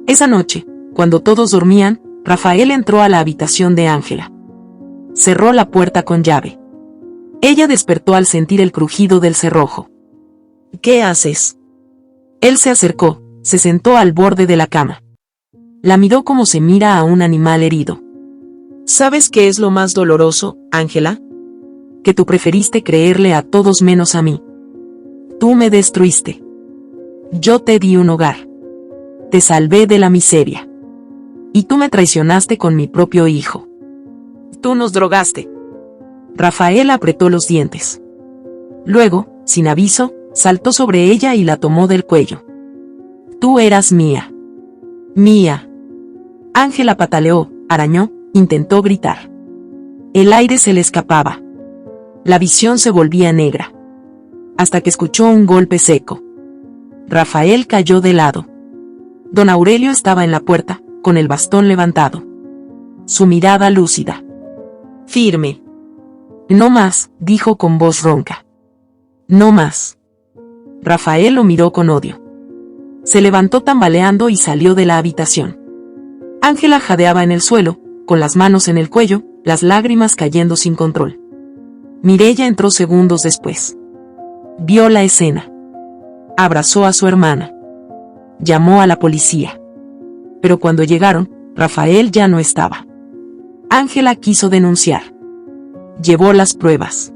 Esa noche, cuando todos dormían, Rafael entró a la habitación de Ángela. Cerró la puerta con llave. Ella despertó al sentir el crujido del cerrojo. ¿Qué haces? Él se acercó, se sentó al borde de la cama. La miró como se mira a un animal herido. ¿Sabes qué es lo más doloroso, Ángela? Que tú preferiste creerle a todos menos a mí. Tú me destruiste. Yo te di un hogar. Te salvé de la miseria. Y tú me traicionaste con mi propio hijo. Tú nos drogaste. Rafael apretó los dientes. Luego, sin aviso, saltó sobre ella y la tomó del cuello. Tú eras mía. Mía. Ángela pataleó, arañó, intentó gritar. El aire se le escapaba. La visión se volvía negra. Hasta que escuchó un golpe seco. Rafael cayó de lado. Don Aurelio estaba en la puerta, con el bastón levantado. Su mirada lúcida. Firme. No más, dijo con voz ronca. No más. Rafael lo miró con odio. Se levantó tambaleando y salió de la habitación. Ángela jadeaba en el suelo, con las manos en el cuello, las lágrimas cayendo sin control. Mireya entró segundos después. Vio la escena. Abrazó a su hermana. Llamó a la policía. Pero cuando llegaron, Rafael ya no estaba. Ángela quiso denunciar. Llevó las pruebas.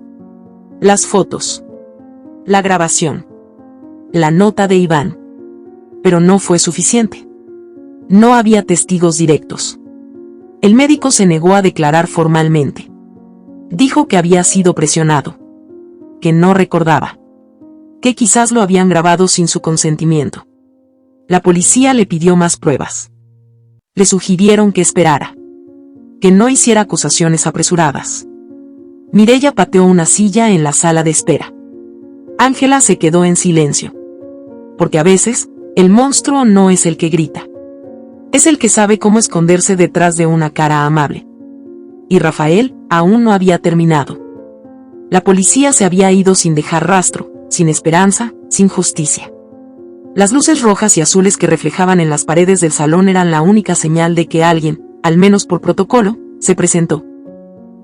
Las fotos. La grabación. La nota de Iván. Pero no fue suficiente. No había testigos directos. El médico se negó a declarar formalmente. Dijo que había sido presionado. Que no recordaba. Que quizás lo habían grabado sin su consentimiento. La policía le pidió más pruebas. Le sugirieron que esperara. Que no hiciera acusaciones apresuradas. Mireya pateó una silla en la sala de espera. Ángela se quedó en silencio. Porque a veces, el monstruo no es el que grita. Es el que sabe cómo esconderse detrás de una cara amable. Y Rafael aún no había terminado. La policía se había ido sin dejar rastro, sin esperanza, sin justicia. Las luces rojas y azules que reflejaban en las paredes del salón eran la única señal de que alguien, al menos por protocolo, se presentó.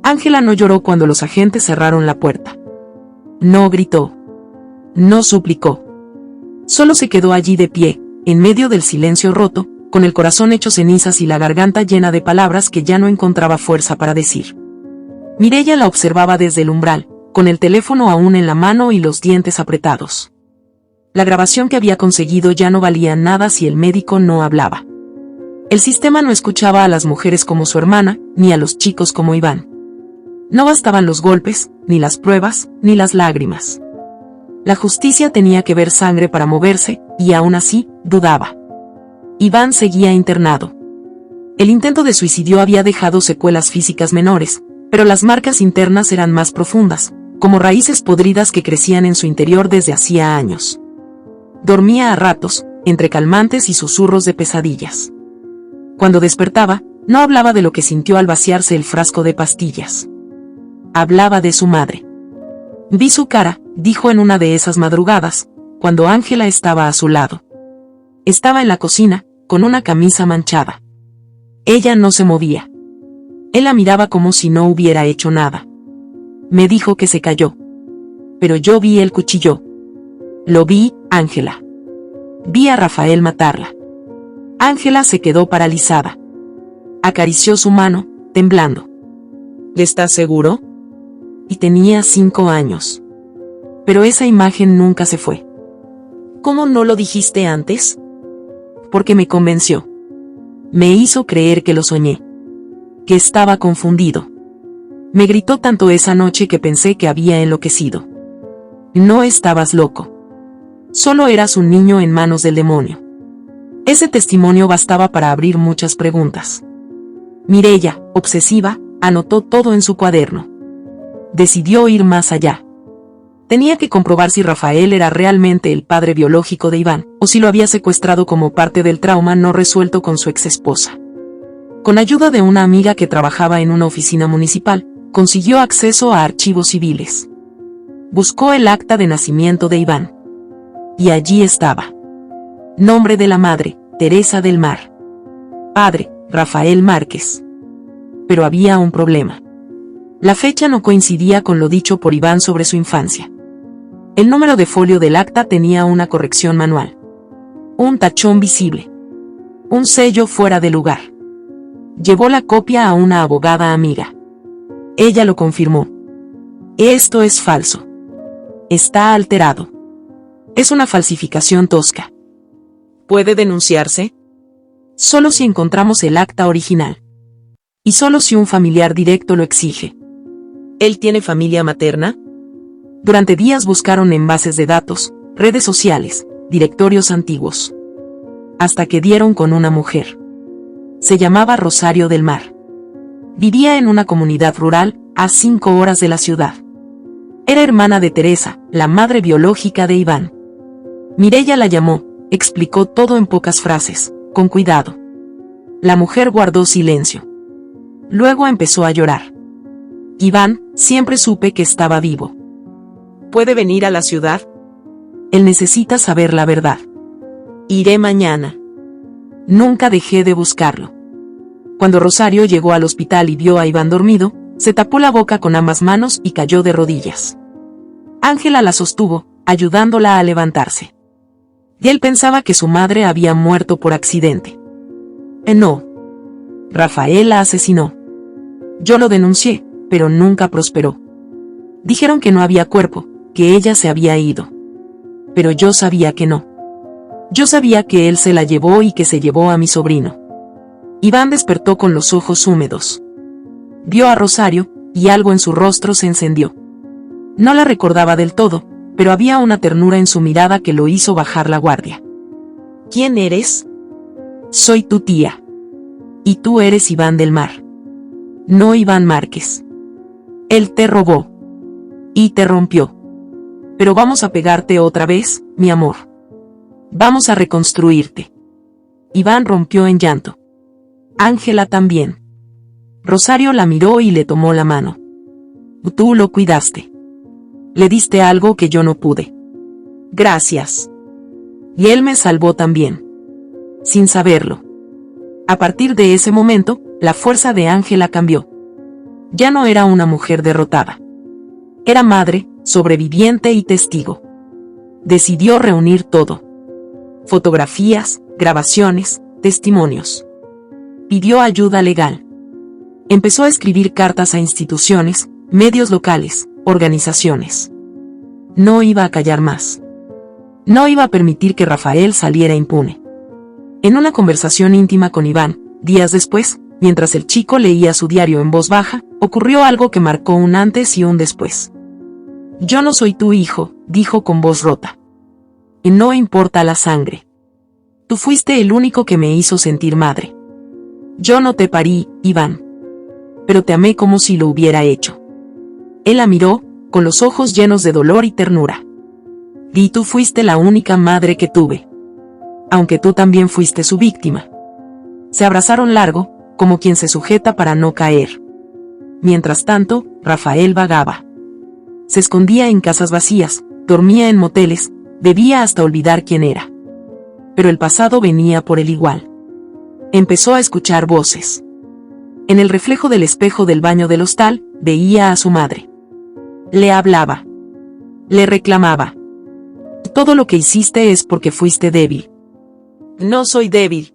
Ángela no lloró cuando los agentes cerraron la puerta. No gritó. No suplicó. Solo se quedó allí de pie, en medio del silencio roto, con el corazón hecho cenizas y la garganta llena de palabras que ya no encontraba fuerza para decir. Mireya la observaba desde el umbral, con el teléfono aún en la mano y los dientes apretados. La grabación que había conseguido ya no valía nada si el médico no hablaba. El sistema no escuchaba a las mujeres como su hermana, ni a los chicos como Iván. No bastaban los golpes, ni las pruebas, ni las lágrimas. La justicia tenía que ver sangre para moverse, y aún así, dudaba. Iván seguía internado. El intento de suicidio había dejado secuelas físicas menores, pero las marcas internas eran más profundas, como raíces podridas que crecían en su interior desde hacía años. Dormía a ratos, entre calmantes y susurros de pesadillas. Cuando despertaba, no hablaba de lo que sintió al vaciarse el frasco de pastillas. Hablaba de su madre. Vi su cara, dijo en una de esas madrugadas, cuando Ángela estaba a su lado. Estaba en la cocina, con una camisa manchada. Ella no se movía. Él la miraba como si no hubiera hecho nada. Me dijo que se cayó. Pero yo vi el cuchillo. Lo vi, Ángela. Vi a Rafael matarla. Ángela se quedó paralizada. Acarició su mano, temblando. ¿Estás seguro? Y tenía 5 años. Pero esa imagen nunca se fue. ¿Cómo no lo dijiste antes? Porque me convenció. Me hizo creer que lo soñé. Que estaba confundido. Me gritó tanto esa noche que pensé que había enloquecido. No estabas loco. Solo eras un niño en manos del demonio. Ese testimonio bastaba para abrir muchas preguntas. Mireya, obsesiva, anotó todo en su cuaderno. Decidió ir más allá. Tenía que comprobar si Rafael era realmente el padre biológico de Iván, o si lo había secuestrado como parte del trauma no resuelto con su exesposa. Con ayuda de una amiga que trabajaba en una oficina municipal, consiguió acceso a archivos civiles. Buscó el acta de nacimiento de Iván. Y allí estaba. Nombre de la madre, Teresa del Mar. Padre, Rafael Márquez. Pero había un problema. La fecha no coincidía con lo dicho por Iván sobre su infancia. El número de folio del acta tenía una corrección manual. Un tachón visible. Un sello fuera de lugar. Llevó la copia a una abogada amiga. Ella lo confirmó. Esto es falso. Está alterado. Es una falsificación tosca. ¿Puede denunciarse? Solo si encontramos el acta original. Y solo si un familiar directo lo exige. ¿Él tiene familia materna? Durante días buscaron en bases de datos, redes sociales, directorios antiguos. Hasta que dieron con una mujer. Se llamaba Rosario del Mar. Vivía en una comunidad rural, a 5 horas de la ciudad. Era hermana de Teresa, la madre biológica de Iván. Mireya la llamó, explicó todo en pocas frases, con cuidado. La mujer guardó silencio. Luego empezó a llorar. Iván, siempre supe que estaba vivo. ¿Puede venir a la ciudad? Él necesita saber la verdad. Iré mañana. Nunca dejé de buscarlo. Cuando Rosario llegó al hospital y vio a Iván dormido, se tapó la boca con ambas manos y cayó de rodillas. Ángela la sostuvo, ayudándola a levantarse. Y él pensaba que su madre había muerto por accidente. No. Rafael la asesinó. Yo lo denuncié, pero nunca prosperó. Dijeron que no había cuerpo, que ella se había ido. Pero yo sabía que no. Yo sabía que él se la llevó y que se llevó a mi sobrino. Iván despertó con los ojos húmedos. Vio a Rosario, y algo en su rostro se encendió. No la recordaba del todo, pero había una ternura en su mirada que lo hizo bajar la guardia. ¿Quién eres? Soy tu tía. Y tú eres Iván del Mar. No Iván Márquez. Él te robó. Y te rompió. Pero vamos a pegarte otra vez, mi amor. Vamos a reconstruirte. Iván rompió en llanto. Ángela también. Rosario la miró y le tomó la mano. Tú lo cuidaste. Le diste algo que yo no pude. Gracias. Y él me salvó también. Sin saberlo. A partir de ese momento, la fuerza de Ángela cambió. Ya no era una mujer derrotada. Era madre, sobreviviente y testigo. Decidió reunir todo. Fotografías, grabaciones, testimonios. Pidió ayuda legal. Empezó a escribir cartas a instituciones, medios locales, organizaciones. No iba a callar más. No iba a permitir que Rafael saliera impune. En una conversación íntima con Iván, días después, mientras el chico leía su diario en voz baja, ocurrió algo que marcó un antes y un después. Yo no soy tu hijo, dijo con voz rota. Y no importa la sangre. Tú fuiste el único que me hizo sentir madre. Yo no te parí, Iván. Pero te amé como si lo hubiera hecho. Él la miró, con los ojos llenos de dolor y ternura. Y tú fuiste la única madre que tuve. Aunque tú también fuiste su víctima. Se abrazaron largo, como quien se sujeta para no caer. Mientras tanto, Rafael vagaba. Se escondía en casas vacías, dormía en moteles, bebía hasta olvidar quién era. Pero el pasado venía por él igual. Empezó a escuchar voces. En el reflejo del espejo del baño del hostal, veía a su madre. Le hablaba. Le reclamaba. Todo lo que hiciste es porque fuiste débil. No soy débil.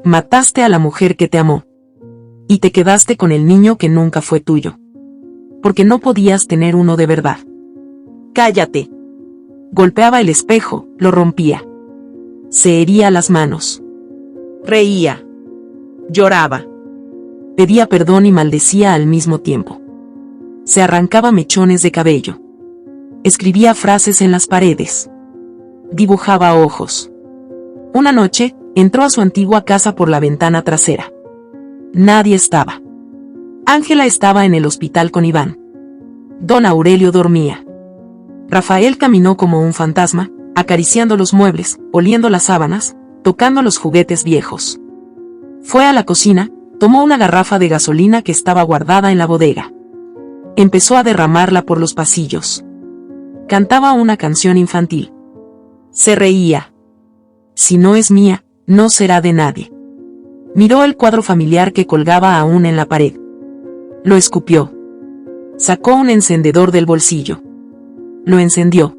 Mataste a la mujer que te amó. Y te quedaste con el niño que nunca fue tuyo. Porque no podías tener uno de verdad. Cállate. Golpeaba el espejo, lo rompía. Se hería las manos. Reía. Lloraba. Pedía perdón y maldecía al mismo tiempo. Se arrancaba mechones de cabello. Escribía frases en las paredes. Dibujaba ojos. Una noche, entró a su antigua casa por la ventana trasera. Nadie estaba. Ángela estaba en el hospital con Iván. Don Aurelio dormía. Rafael caminó como un fantasma, acariciando los muebles, oliendo las sábanas, tocando los juguetes viejos. Fue a la cocina, tomó una garrafa de gasolina que estaba guardada en la bodega. Empezó a derramarla por los pasillos. Cantaba una canción infantil. Se reía. Si no es mía, no será de nadie. Miró el cuadro familiar que colgaba aún en la pared. Lo escupió. Sacó un encendedor del bolsillo. Lo encendió.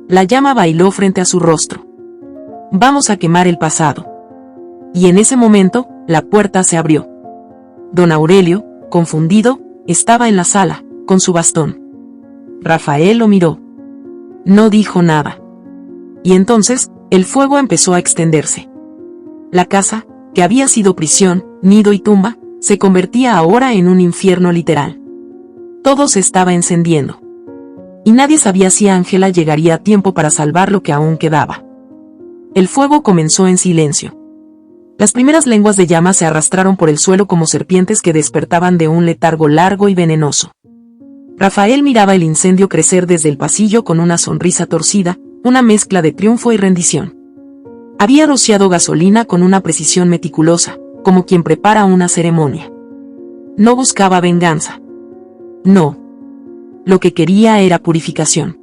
La llama bailó frente a su rostro. Vamos a quemar el pasado. Y en ese momento, la puerta se abrió. Don Aurelio, confundido, estaba en la sala, con su bastón. Rafael lo miró. No dijo nada. Y entonces, el fuego empezó a extenderse. La casa, que había sido prisión, nido y tumba, se convertía ahora en un infierno literal. Todo se estaba encendiendo. Y nadie sabía si Ángela llegaría a tiempo para salvar lo que aún quedaba. El fuego comenzó en silencio. Las primeras lenguas de llama se arrastraron por el suelo como serpientes que despertaban de un letargo largo y venenoso. Rafael miraba el incendio crecer desde el pasillo con una sonrisa torcida, una mezcla de triunfo y rendición. Había rociado gasolina con una precisión meticulosa, como quien prepara una ceremonia. No buscaba venganza. No. Lo que quería era purificación.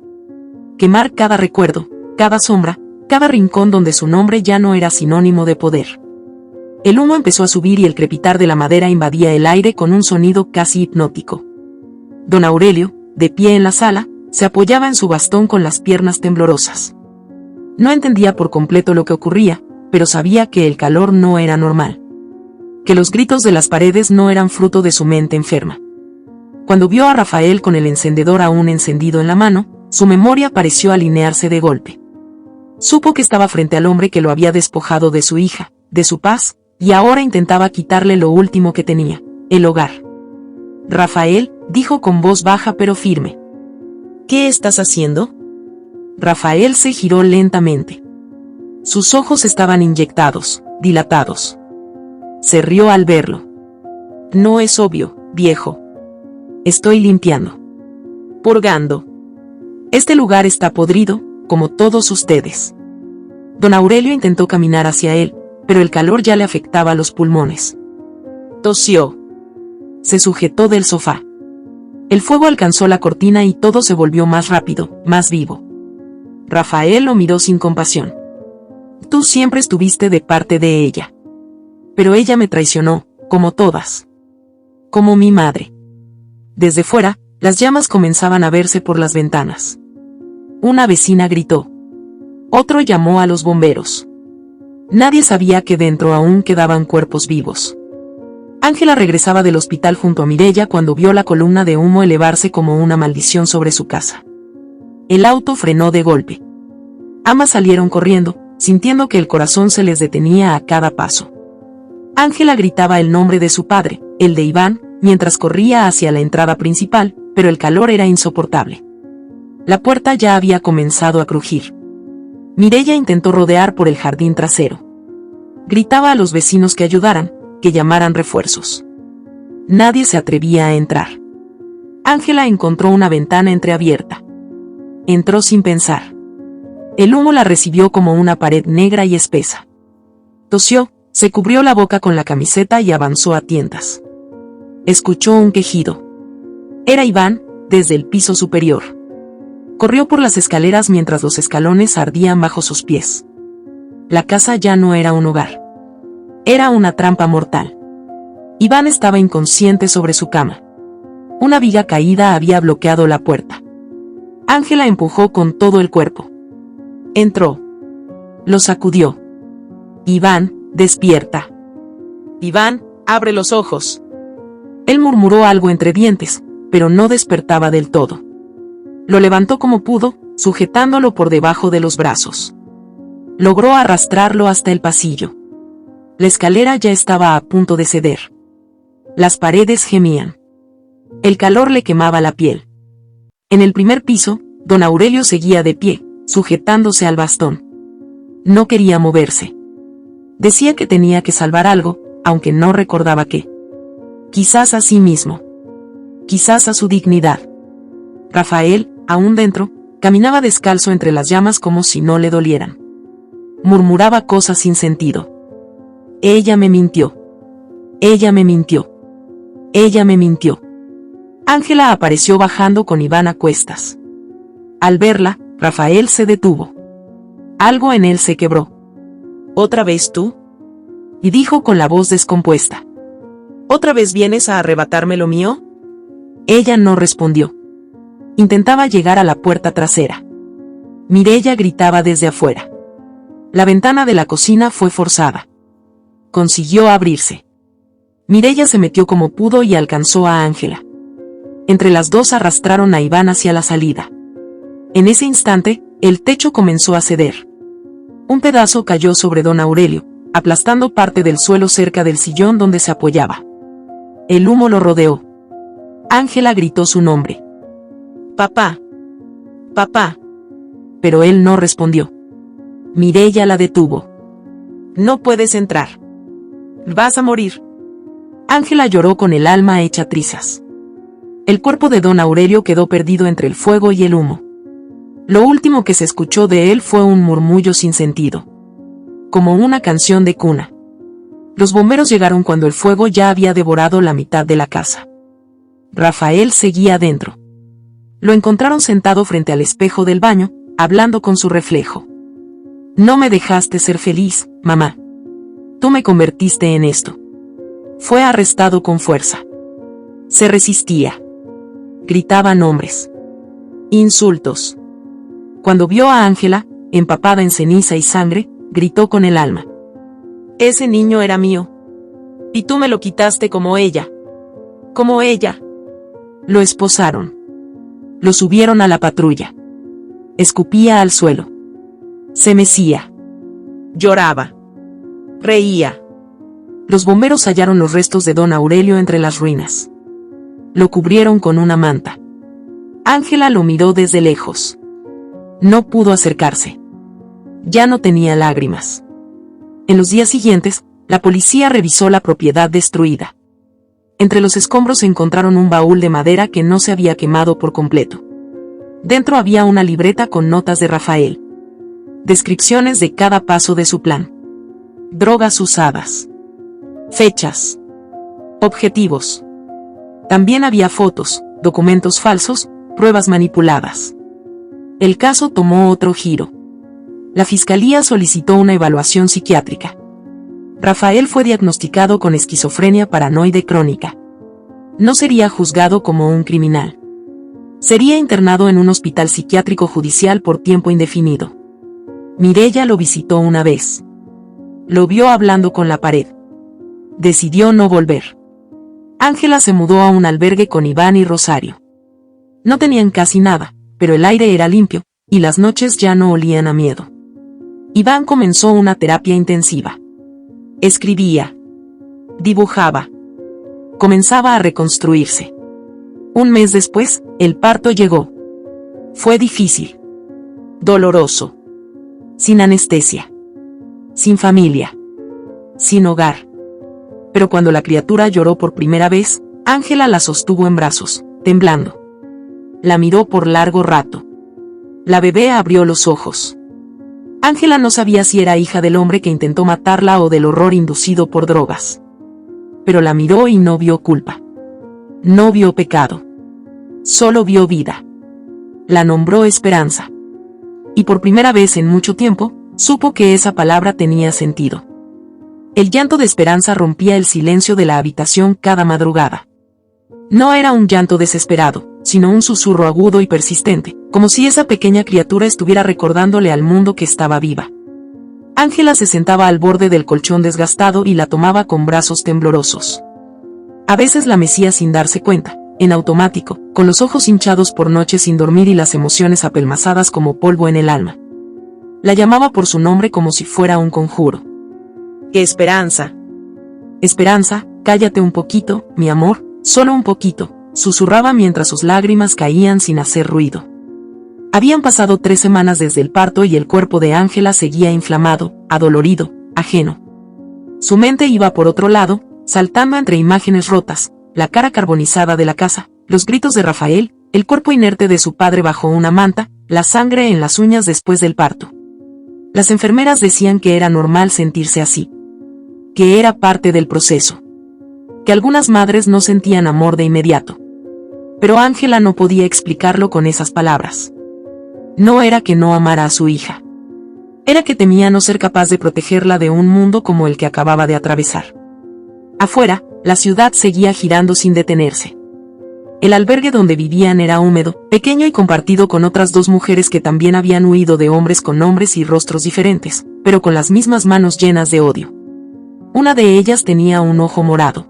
Quemar cada recuerdo, cada sombra, cada rincón donde su nombre ya no era sinónimo de poder. El humo empezó a subir y el crepitar de la madera invadía el aire con un sonido casi hipnótico. Don Aurelio, de pie en la sala, se apoyaba en su bastón con las piernas temblorosas. No entendía por completo lo que ocurría, pero sabía que el calor no era normal. Que los gritos de las paredes no eran fruto de su mente enferma. Cuando vio a Rafael con el encendedor aún encendido en la mano, su memoria pareció alinearse de golpe. Supo que estaba frente al hombre que lo había despojado de su hija, de su paz, y ahora intentaba quitarle lo último que tenía, el hogar. Rafael, dijo con voz baja pero firme. ¿Qué estás haciendo? Rafael se giró lentamente. Sus ojos estaban inyectados, dilatados. Se rió al verlo. No es obvio, viejo. Estoy limpiando. Purgando. Este lugar está podrido, como todos ustedes. Don Aurelio intentó caminar hacia él, pero el calor ya le afectaba los pulmones. Tosió. Se sujetó del sofá. El fuego alcanzó la cortina y todo se volvió más rápido, más vivo. Rafael lo miró sin compasión. Tú siempre estuviste de parte de ella. Pero ella me traicionó, como todas. Como mi madre. Desde fuera, las llamas comenzaban a verse por las ventanas. Una vecina gritó. Otro llamó a los bomberos. Nadie sabía que dentro aún quedaban cuerpos vivos. Ángela regresaba del hospital junto a Mireya cuando vio la columna de humo elevarse como una maldición sobre su casa. El auto frenó de golpe. Ambas salieron corriendo, sintiendo que el corazón se les detenía a cada paso. Ángela gritaba el nombre de su padre, el de Iván, mientras corría hacia la entrada principal, pero el calor era insoportable. La puerta ya había comenzado a crujir. Mireya intentó rodear por el jardín trasero. Gritaba a los vecinos que ayudaran, que llamaran refuerzos. Nadie se atrevía a entrar. Ángela encontró una ventana entreabierta. Entró sin pensar. El humo la recibió como una pared negra y espesa. Tosió, se cubrió la boca con la camiseta y avanzó a tientas. Escuchó un quejido. Era Iván, desde el piso superior. Corrió por las escaleras mientras los escalones ardían bajo sus pies. La casa ya no era un hogar. Era una trampa mortal. Iván estaba inconsciente sobre su cama. Una viga caída había bloqueado la puerta. Ángela empujó con todo el cuerpo. Entró. Lo sacudió. Iván, despierta. Iván, abre los ojos. Él murmuró algo entre dientes, pero no despertaba del todo. Lo levantó como pudo, sujetándolo por debajo de los brazos. Logró arrastrarlo hasta el pasillo. La escalera ya estaba a punto de ceder. Las paredes gemían. El calor le quemaba la piel. En el primer piso, don Aurelio seguía de pie, sujetándose al bastón. No quería moverse. Decía que tenía que salvar algo, aunque no recordaba qué. Quizás a sí mismo. Quizás a su dignidad. Rafael, aún dentro, caminaba descalzo entre las llamas como si no le dolieran. Murmuraba cosas sin sentido. Ella me mintió. Ella me mintió. Ella me mintió. Ángela apareció bajando con Iván a cuestas. Al verla, Rafael se detuvo. Algo en él se quebró. ¿Otra vez tú? Y dijo con la voz descompuesta. ¿Otra vez vienes a arrebatarme lo mío? Ella no respondió. Intentaba llegar a la puerta trasera. Mireya gritaba desde afuera. La ventana de la cocina fue forzada. Consiguió abrirse. Mireya se metió como pudo y alcanzó a Ángela. Entre las dos arrastraron a Iván hacia la salida. En ese instante, el techo comenzó a ceder. Un pedazo cayó sobre don Aurelio, aplastando parte del suelo cerca del sillón donde se apoyaba. El humo lo rodeó. Ángela gritó su nombre. Papá. Papá. Pero él no respondió. Mireya la detuvo. No puedes entrar. Vas a morir. Ángela lloró con el alma hecha trizas. El cuerpo de don Aurelio quedó perdido entre el fuego y el humo. Lo último que se escuchó de él fue un murmullo sin sentido. Como una canción de cuna. Los bomberos llegaron cuando el fuego ya había devorado la mitad de la casa. Rafael seguía adentro. Lo encontraron sentado frente al espejo del baño, hablando con su reflejo. No me dejaste ser feliz, mamá. Tú me convertiste en esto. Fue arrestado con fuerza. Se resistía. Gritaba nombres. Insultos. Cuando vio a Ángela, empapada en ceniza y sangre, gritó con el alma. Ese niño era mío. Y tú me lo quitaste como ella. Como ella. Lo esposaron. Lo subieron a la patrulla. Escupía al suelo. Se mecía. Lloraba. Reía. Los bomberos hallaron los restos de don Aurelio entre las ruinas. Lo cubrieron con una manta. Ángela lo miró desde lejos. No pudo acercarse. Ya no tenía lágrimas. En los días siguientes, la policía revisó la propiedad destruida. Entre los escombros encontraron un baúl de madera que no se había quemado por completo. Dentro había una libreta con notas de Rafael. Descripciones de cada paso de su plan. drogas usadas, fechas, objetivos. También había fotos, documentos falsos, pruebas manipuladas. El caso tomó otro giro. La fiscalía solicitó una evaluación psiquiátrica. Rafael fue diagnosticado con esquizofrenia paranoide crónica. No sería juzgado como un criminal. Sería internado en un hospital psiquiátrico judicial por tiempo indefinido. Mireya lo visitó una vez. Lo vio hablando con la pared. Decidió no volver. Ángela se mudó a un albergue con Iván y Rosario. No tenían casi nada, pero el aire era limpio, y las noches ya no olían a miedo. Iván comenzó una terapia intensiva. Escribía. Dibujaba. Comenzaba a reconstruirse. Un mes después, el parto llegó. Fue difícil. Doloroso. Sin anestesia. Sin familia. Sin hogar. Pero cuando la criatura lloró por primera vez, Ángela la sostuvo en brazos, temblando. La miró por largo rato. La bebé abrió los ojos. Ángela no sabía si era hija del hombre que intentó matarla o del horror inducido por drogas. Pero la miró y no vio culpa. No vio pecado. Solo vio vida. La nombró Esperanza. Y por primera vez en mucho tiempo, supo que esa palabra tenía sentido. El llanto de Esperanza rompía el silencio de la habitación cada madrugada. No era un llanto desesperado, sino un susurro agudo y persistente, como si esa pequeña criatura estuviera recordándole al mundo que estaba viva. Ángela se sentaba al borde del colchón desgastado y la tomaba con brazos temblorosos. A veces la mecía sin darse cuenta, en automático, con los ojos hinchados por noches sin dormir y las emociones apelmazadas como polvo en el alma. La llamaba por su nombre como si fuera un conjuro. Esperanza. Esperanza, cállate un poquito, mi amor, solo un poquito, susurraba mientras sus lágrimas caían sin hacer ruido. Habían pasado 3 semanas desde el parto y el cuerpo de Ángela seguía inflamado, adolorido, ajeno. Su mente iba por otro lado, saltando entre imágenes rotas, la cara carbonizada de la casa, los gritos de Rafael, el cuerpo inerte de su padre bajo una manta, la sangre en las uñas después del parto. Las enfermeras decían que era normal sentirse así. Que era parte del proceso. Que algunas madres no sentían amor de inmediato. Pero Ángela no podía explicarlo con esas palabras. No era que no amara a su hija. Era que temía no ser capaz de protegerla de un mundo como el que acababa de atravesar. Afuera, la ciudad seguía girando sin detenerse. El albergue donde vivían era húmedo, pequeño y compartido con otras 2 mujeres que también habían huido de hombres con nombres y rostros diferentes, pero con las mismas manos llenas de odio. Una de ellas tenía un ojo morado.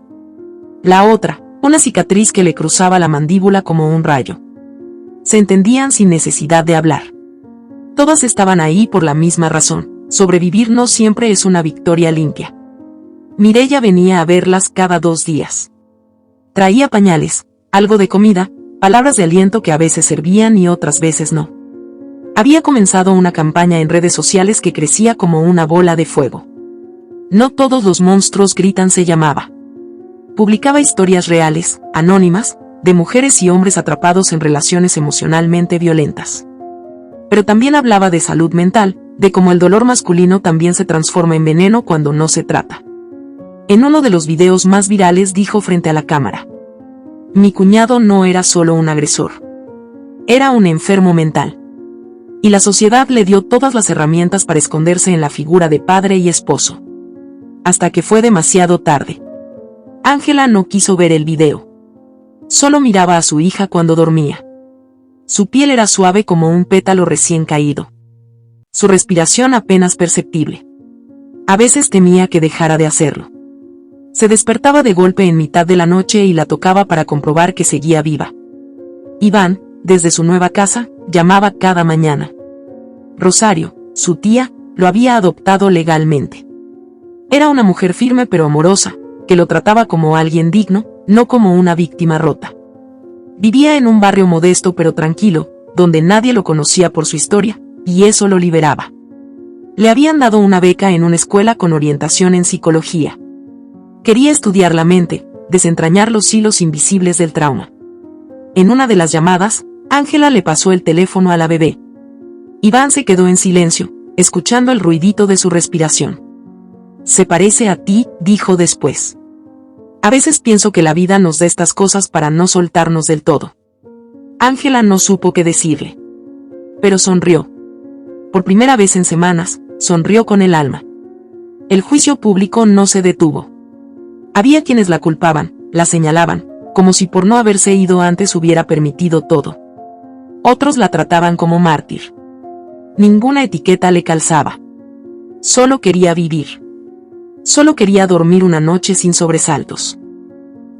La otra, una cicatriz que le cruzaba la mandíbula como un rayo. Se entendían sin necesidad de hablar. Todas estaban ahí por la misma razón: sobrevivir no siempre es una victoria limpia. Mireya venía a verlas cada 2 días. Traía pañales, algo de comida, palabras de aliento que a veces servían y otras veces no. Había comenzado una campaña en redes sociales que crecía como una bola de fuego. No todos los monstruos gritan se llamaba. Publicaba historias reales, anónimas, de mujeres y hombres atrapados en relaciones emocionalmente violentas. Pero también hablaba de salud mental, de cómo el dolor masculino también se transforma en veneno cuando no se trata. En uno de los videos más virales dijo frente a la cámara: mi cuñado no era solo un agresor. Era un enfermo mental. Y la sociedad le dio todas las herramientas para esconderse en la figura de padre y esposo. Hasta que fue demasiado tarde. Ángela no quiso ver el video. Solo miraba a su hija cuando dormía. Su piel era suave como un pétalo recién caído. Su respiración apenas perceptible. A veces temía que dejara de hacerlo. Se despertaba de golpe en mitad de la noche y la tocaba para comprobar que seguía viva. Iván, desde su nueva casa, llamaba cada mañana. Rosario, su tía, lo había adoptado legalmente. Era una mujer firme pero amorosa, que lo trataba como alguien digno, no como una víctima rota. Vivía en un barrio modesto pero tranquilo, donde nadie lo conocía por su historia, y eso lo liberaba. Le habían dado una beca en una escuela con orientación en psicología. Quería estudiar la mente, desentrañar los hilos invisibles del trauma. En una de las llamadas, Ángela le pasó el teléfono a la bebé. Iván se quedó en silencio, escuchando el ruidito de su respiración. Se parece a ti, dijo después. A veces pienso que la vida nos da estas cosas para no soltarnos del todo. Ángela no supo qué decirle. Pero sonrió. Por primera vez en semanas, sonrió con el alma. El juicio público no se detuvo. Había quienes la culpaban, la señalaban, como si por no haberse ido antes hubiera permitido todo. Otros la trataban como mártir. Ninguna etiqueta le calzaba. Solo quería vivir. Solo quería dormir una noche sin sobresaltos.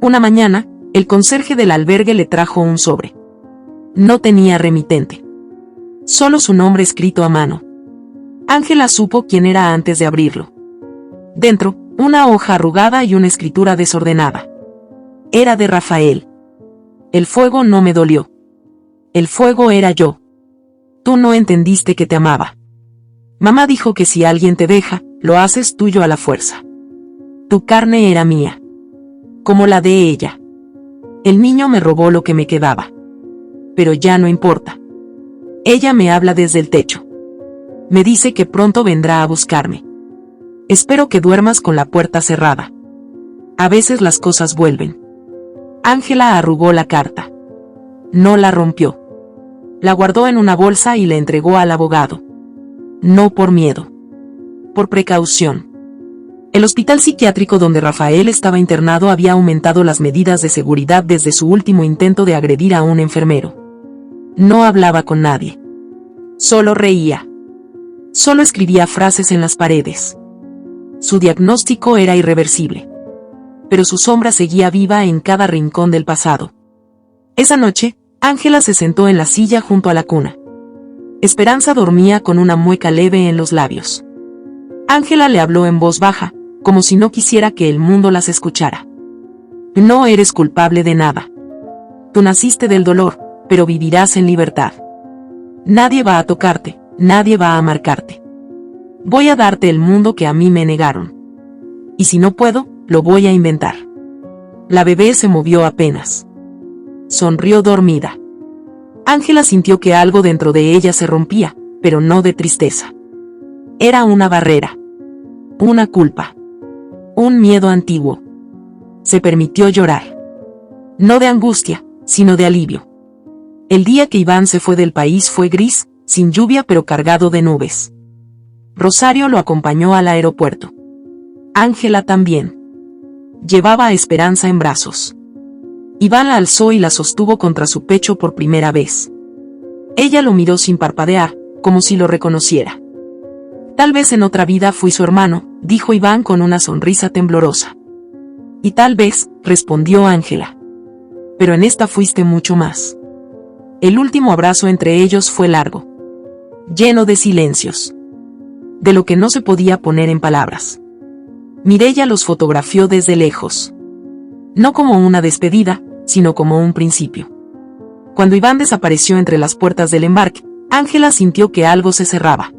Una mañana, el conserje del albergue le trajo un sobre. No tenía remitente. Solo su nombre escrito a mano. Ángela supo quién era antes de abrirlo. Dentro, una hoja arrugada y una escritura desordenada. Era de Rafael. El fuego no me dolió. El fuego era yo. Tú no entendiste que te amaba. Mamá dijo que si alguien te deja, lo haces tuyo a la fuerza. Tu carne era mía. Como la de ella. El niño me robó lo que me quedaba. Pero ya no importa. Ella me habla desde el techo. Me dice que pronto vendrá a buscarme. Espero que duermas con la puerta cerrada. A veces las cosas vuelven. Ángela arrugó la carta. No la rompió. La guardó en una bolsa y la entregó al abogado. No por miedo. Por precaución. El hospital psiquiátrico donde Rafael estaba internado había aumentado las medidas de seguridad desde su último intento de agredir a un enfermero. No hablaba con nadie. Solo reía. Solo escribía frases en las paredes. Su diagnóstico era irreversible. Pero su sombra seguía viva en cada rincón del pasado. Esa noche, Ángela se sentó en la silla junto a la cuna. Esperanza dormía con una mueca leve en los labios. Ángela le habló en voz baja, como si no quisiera que el mundo las escuchara. No eres culpable de nada. Tú naciste del dolor, pero vivirás en libertad. Nadie va a tocarte, nadie va a marcarte. Voy a darte el mundo que a mí me negaron. Y si no puedo, lo voy a inventar. La bebé se movió apenas. Sonrió dormida. Ángela sintió que algo dentro de ella se rompía, pero no de tristeza. Era una barrera. Una culpa. Un miedo antiguo. Se permitió llorar. No de angustia, sino de alivio. El día que Iván se fue del país fue gris, sin lluvia pero cargado de nubes. Rosario lo acompañó al aeropuerto. Ángela también. Llevaba a Esperanza en brazos. Iván la alzó y la sostuvo contra su pecho por primera vez. Ella lo miró sin parpadear, como si lo reconociera. Tal vez en otra vida fui su hermano, dijo Iván con una sonrisa temblorosa. Y tal vez, respondió Ángela. Pero en esta fuiste mucho más. El último abrazo entre ellos fue largo. Lleno de silencios. De lo que no se podía poner en palabras. Mireya los fotografió desde lejos. No como una despedida, sino como un principio. Cuando Iván desapareció entre las puertas del embarque, Ángela sintió que algo se cerraba.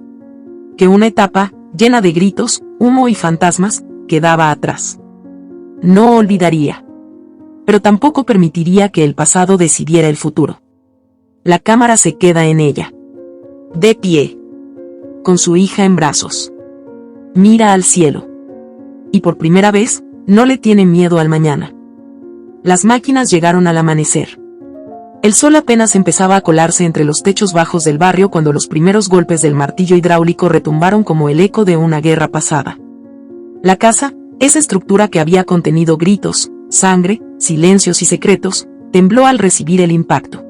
Que una etapa, llena de gritos, humo y fantasmas, quedaba atrás. No olvidaría. Pero tampoco permitiría que el pasado decidiera el futuro. La cámara se queda en ella. De pie. Con su hija en brazos. Mira al cielo. Y por primera vez, no le tiene miedo al mañana. Las máquinas llegaron al amanecer. El sol apenas empezaba a colarse entre los techos bajos del barrio cuando los primeros golpes del martillo hidráulico retumbaron como el eco de una guerra pasada. La casa, esa estructura que había contenido gritos, sangre, silencios y secretos, tembló al recibir el impacto.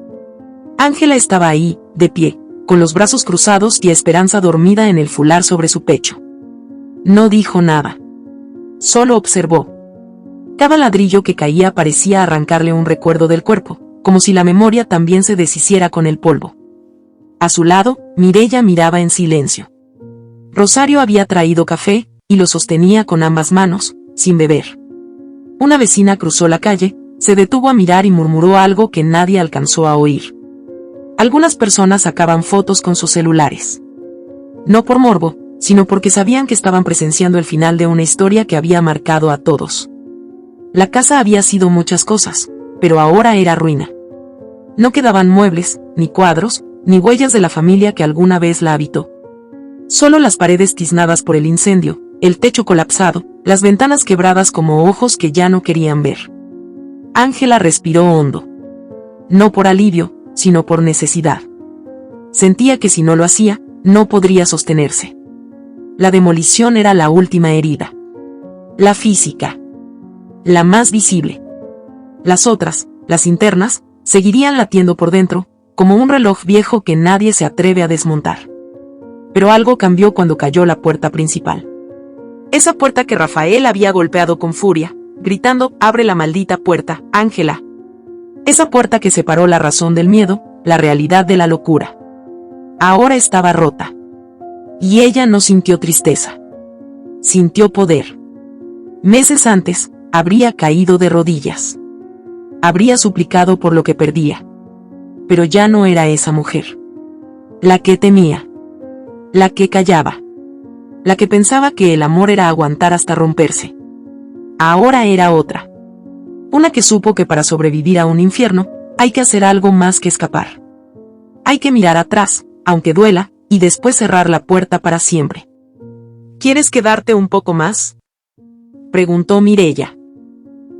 Ángela estaba ahí, de pie, con los brazos cruzados y Esperanza dormida en el fular sobre su pecho. No dijo nada. Solo observó. Cada ladrillo que caía parecía arrancarle un recuerdo del cuerpo, como si la memoria también se deshiciera con el polvo. A su lado, Mireya miraba en silencio. Rosario había traído café, y lo sostenía con ambas manos, sin beber. Una vecina cruzó la calle, se detuvo a mirar y murmuró algo que nadie alcanzó a oír. Algunas personas sacaban fotos con sus celulares. No por morbo, sino porque sabían que estaban presenciando el final de una historia que había marcado a todos. La casa había sido muchas cosas, pero ahora era ruina. No quedaban muebles, ni cuadros, ni huellas de la familia que alguna vez la habitó. Solo las paredes tiznadas por el incendio, el techo colapsado, las ventanas quebradas como ojos que ya no querían ver. Ángela respiró hondo. No por alivio, sino por necesidad. Sentía que si no lo hacía, no podría sostenerse. La demolición era la última herida. La física. La más visible. Las otras, las internas, seguirían latiendo por dentro, como un reloj viejo que nadie se atreve a desmontar. Pero algo cambió cuando cayó la puerta principal. Esa puerta que Rafael había golpeado con furia, gritando, «Abre la maldita puerta, Ángela». Esa puerta que separó la razón del miedo, la realidad de la locura. Ahora estaba rota. Y ella no sintió tristeza. Sintió poder. Meses antes, habría caído de rodillas. Habría suplicado por lo que perdía. Pero ya no era esa mujer. La que temía. La que callaba. La que pensaba que el amor era aguantar hasta romperse. Ahora era otra. Una que supo que para sobrevivir a un infierno, hay que hacer algo más que escapar. Hay que mirar atrás, aunque duela, y después cerrar la puerta para siempre. ¿Quieres quedarte un poco más?, preguntó Mireya.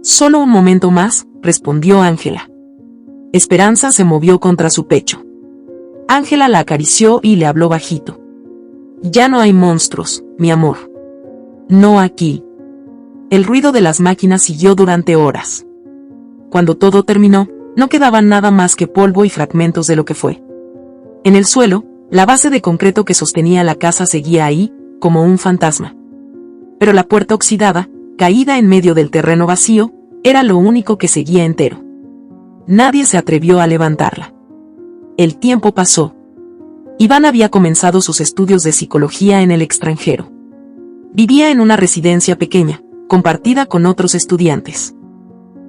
Solo un momento más, respondió Ángela. Esperanza se movió contra su pecho. Ángela la acarició y le habló bajito. Ya no hay monstruos, mi amor. No aquí. El ruido de las máquinas siguió durante horas. Cuando todo terminó, no quedaba nada más que polvo y fragmentos de lo que fue. En el suelo, la base de concreto que sostenía la casa seguía ahí, como un fantasma. Pero la puerta oxidada, caída en medio del terreno vacío, era lo único que seguía entero. Nadie se atrevió a levantarla. El tiempo pasó. Iván había comenzado sus estudios de psicología en el extranjero. Vivía en una residencia pequeña, compartida con otros estudiantes.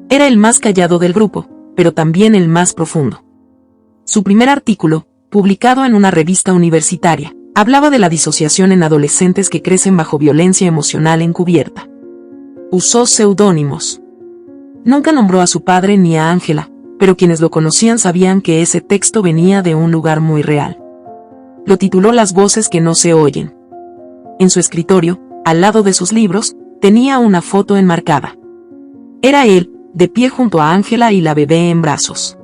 Era el más callado del grupo, pero también el más profundo. Su primer artículo, publicado en una revista universitaria, hablaba de la disociación en adolescentes que crecen bajo violencia emocional encubierta. Usó seudónimos. Nunca nombró a su padre ni a Ángela, pero quienes lo conocían sabían que ese texto venía de un lugar muy real. Lo tituló Las voces que no se oyen. En su escritorio, al lado de sus libros, tenía una foto enmarcada. Era él, de pie junto a Ángela y la bebé en brazos.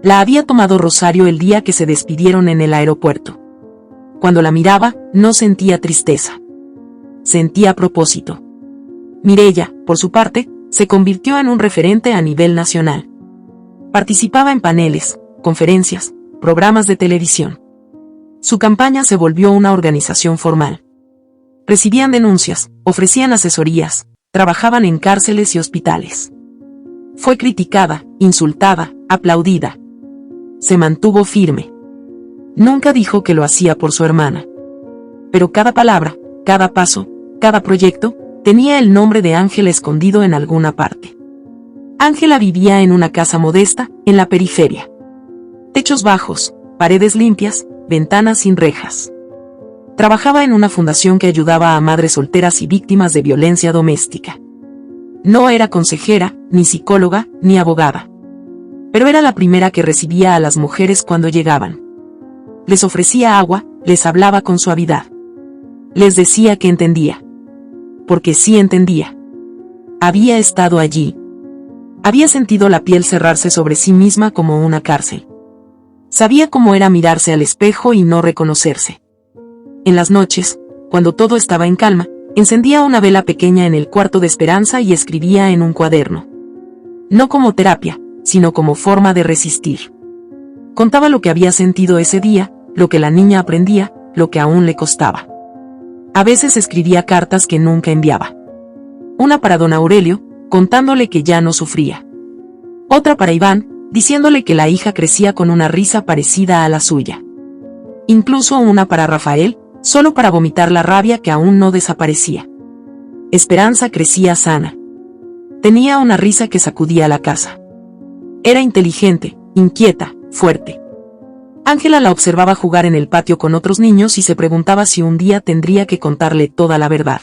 La había tomado Rosario el día que se despidieron en el aeropuerto. Cuando la miraba, no sentía tristeza. Sentía propósito. Mireya, por su parte, se convirtió en un referente a nivel nacional. Participaba en paneles, conferencias, programas de televisión. Su campaña se volvió una organización formal. Recibían denuncias, ofrecían asesorías, trabajaban en cárceles y hospitales. Fue criticada, insultada, aplaudida. Se mantuvo firme. Nunca dijo que lo hacía por su hermana. Pero cada palabra, cada paso, cada proyecto, tenía el nombre de Ángela escondido en alguna parte. Ángela vivía en una casa modesta, en la periferia. Techos bajos, paredes limpias, ventanas sin rejas. Trabajaba en una fundación que ayudaba a madres solteras y víctimas de violencia doméstica. No era consejera, ni psicóloga, ni abogada. Pero era la primera que recibía a las mujeres cuando llegaban. Les ofrecía agua, les hablaba con suavidad. Les decía que entendía. Porque sí entendía. Había estado allí. Había sentido la piel cerrarse sobre sí misma como una cárcel. Sabía cómo era mirarse al espejo y no reconocerse. En las noches, cuando todo estaba en calma, encendía una vela pequeña en el cuarto de Esperanza y escribía en un cuaderno. No como terapia, sino como forma de resistir. Contaba lo que había sentido ese día, lo que la niña aprendía, lo que aún le costaba. A veces escribía cartas que nunca enviaba. Una para don Aurelio, contándole que ya no sufría. Otra para Iván, diciéndole que la hija crecía con una risa parecida a la suya. Incluso una para Rafael, solo para vomitar la rabia que aún no desaparecía. Esperanza crecía sana. Tenía una risa que sacudía la casa. Era inteligente, inquieta, fuerte. Ángela la observaba jugar en el patio con otros niños y se preguntaba si un día tendría que contarle toda la verdad.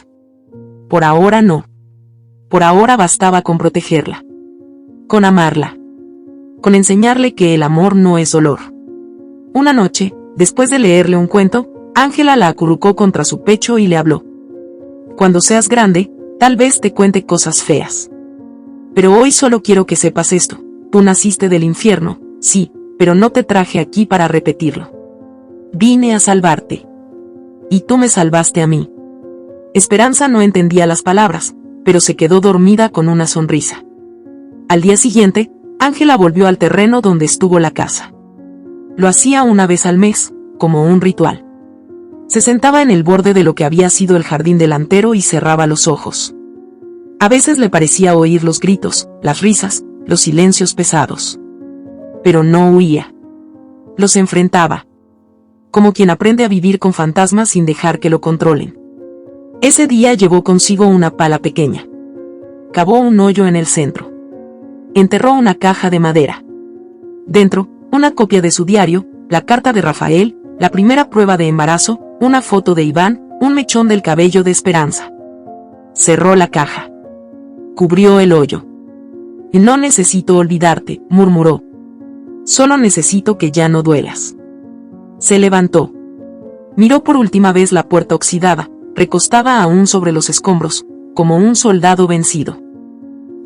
Por ahora no. Por ahora bastaba con protegerla. Con amarla. Con enseñarle que el amor no es dolor. Una noche, después de leerle un cuento, Ángela la acurrucó contra su pecho y le habló. Cuando seas grande, tal vez te cuente cosas feas. Pero hoy solo quiero que sepas esto. Tú naciste del infierno, sí, pero no te traje aquí para repetirlo. Vine a salvarte. Y tú me salvaste a mí. Esperanza no entendía las palabras, pero se quedó dormida con una sonrisa. Al día siguiente, Ángela volvió al terreno donde estuvo la casa. Lo hacía una vez al mes, como un ritual. Se sentaba en el borde de lo que había sido el jardín delantero y cerraba los ojos. A veces le parecía oír los gritos, las risas, los silencios pesados. Pero no huía. Los enfrentaba. Como quien aprende a vivir con fantasmas sin dejar que lo controlen. Ese día llevó consigo una pala pequeña. Cavó un hoyo en el centro. Enterró una caja de madera. Dentro, una copia de su diario, la carta de Rafael, la primera prueba de embarazo, una foto de Iván, un mechón del cabello de Esperanza. Cerró la caja. Cubrió el hoyo. No necesito olvidarte, murmuró. Solo necesito que ya no duelas. Se levantó. Miró por última vez la puerta oxidada, recostada aún sobre los escombros, como un soldado vencido.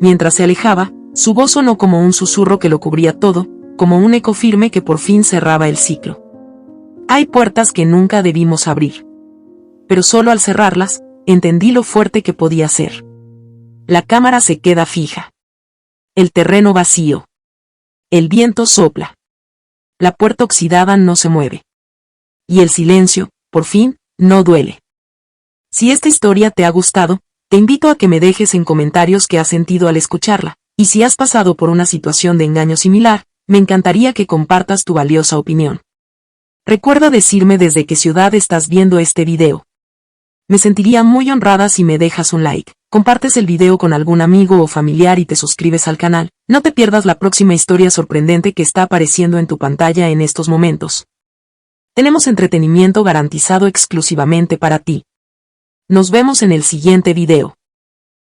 Mientras se alejaba, su voz sonó como un susurro que lo cubría todo, como un eco firme que por fin cerraba el ciclo. Hay puertas que nunca debimos abrir. Pero solo al cerrarlas, entendí lo fuerte que podía ser. La cámara se queda fija. El terreno vacío. El viento sopla. La puerta oxidada no se mueve. Y el silencio, por fin, no duele. Si esta historia te ha gustado, te invito a que me dejes en comentarios qué has sentido al escucharla, y si has pasado por una situación de engaño similar, me encantaría que compartas tu valiosa opinión. Recuerda decirme desde qué ciudad estás viendo este video. Me sentiría muy honrada si me dejas un like, compartes el video con algún amigo o familiar y te suscribes al canal. No te pierdas la próxima historia sorprendente que está apareciendo en tu pantalla en estos momentos. Tenemos entretenimiento garantizado exclusivamente para ti. Nos vemos en el siguiente video.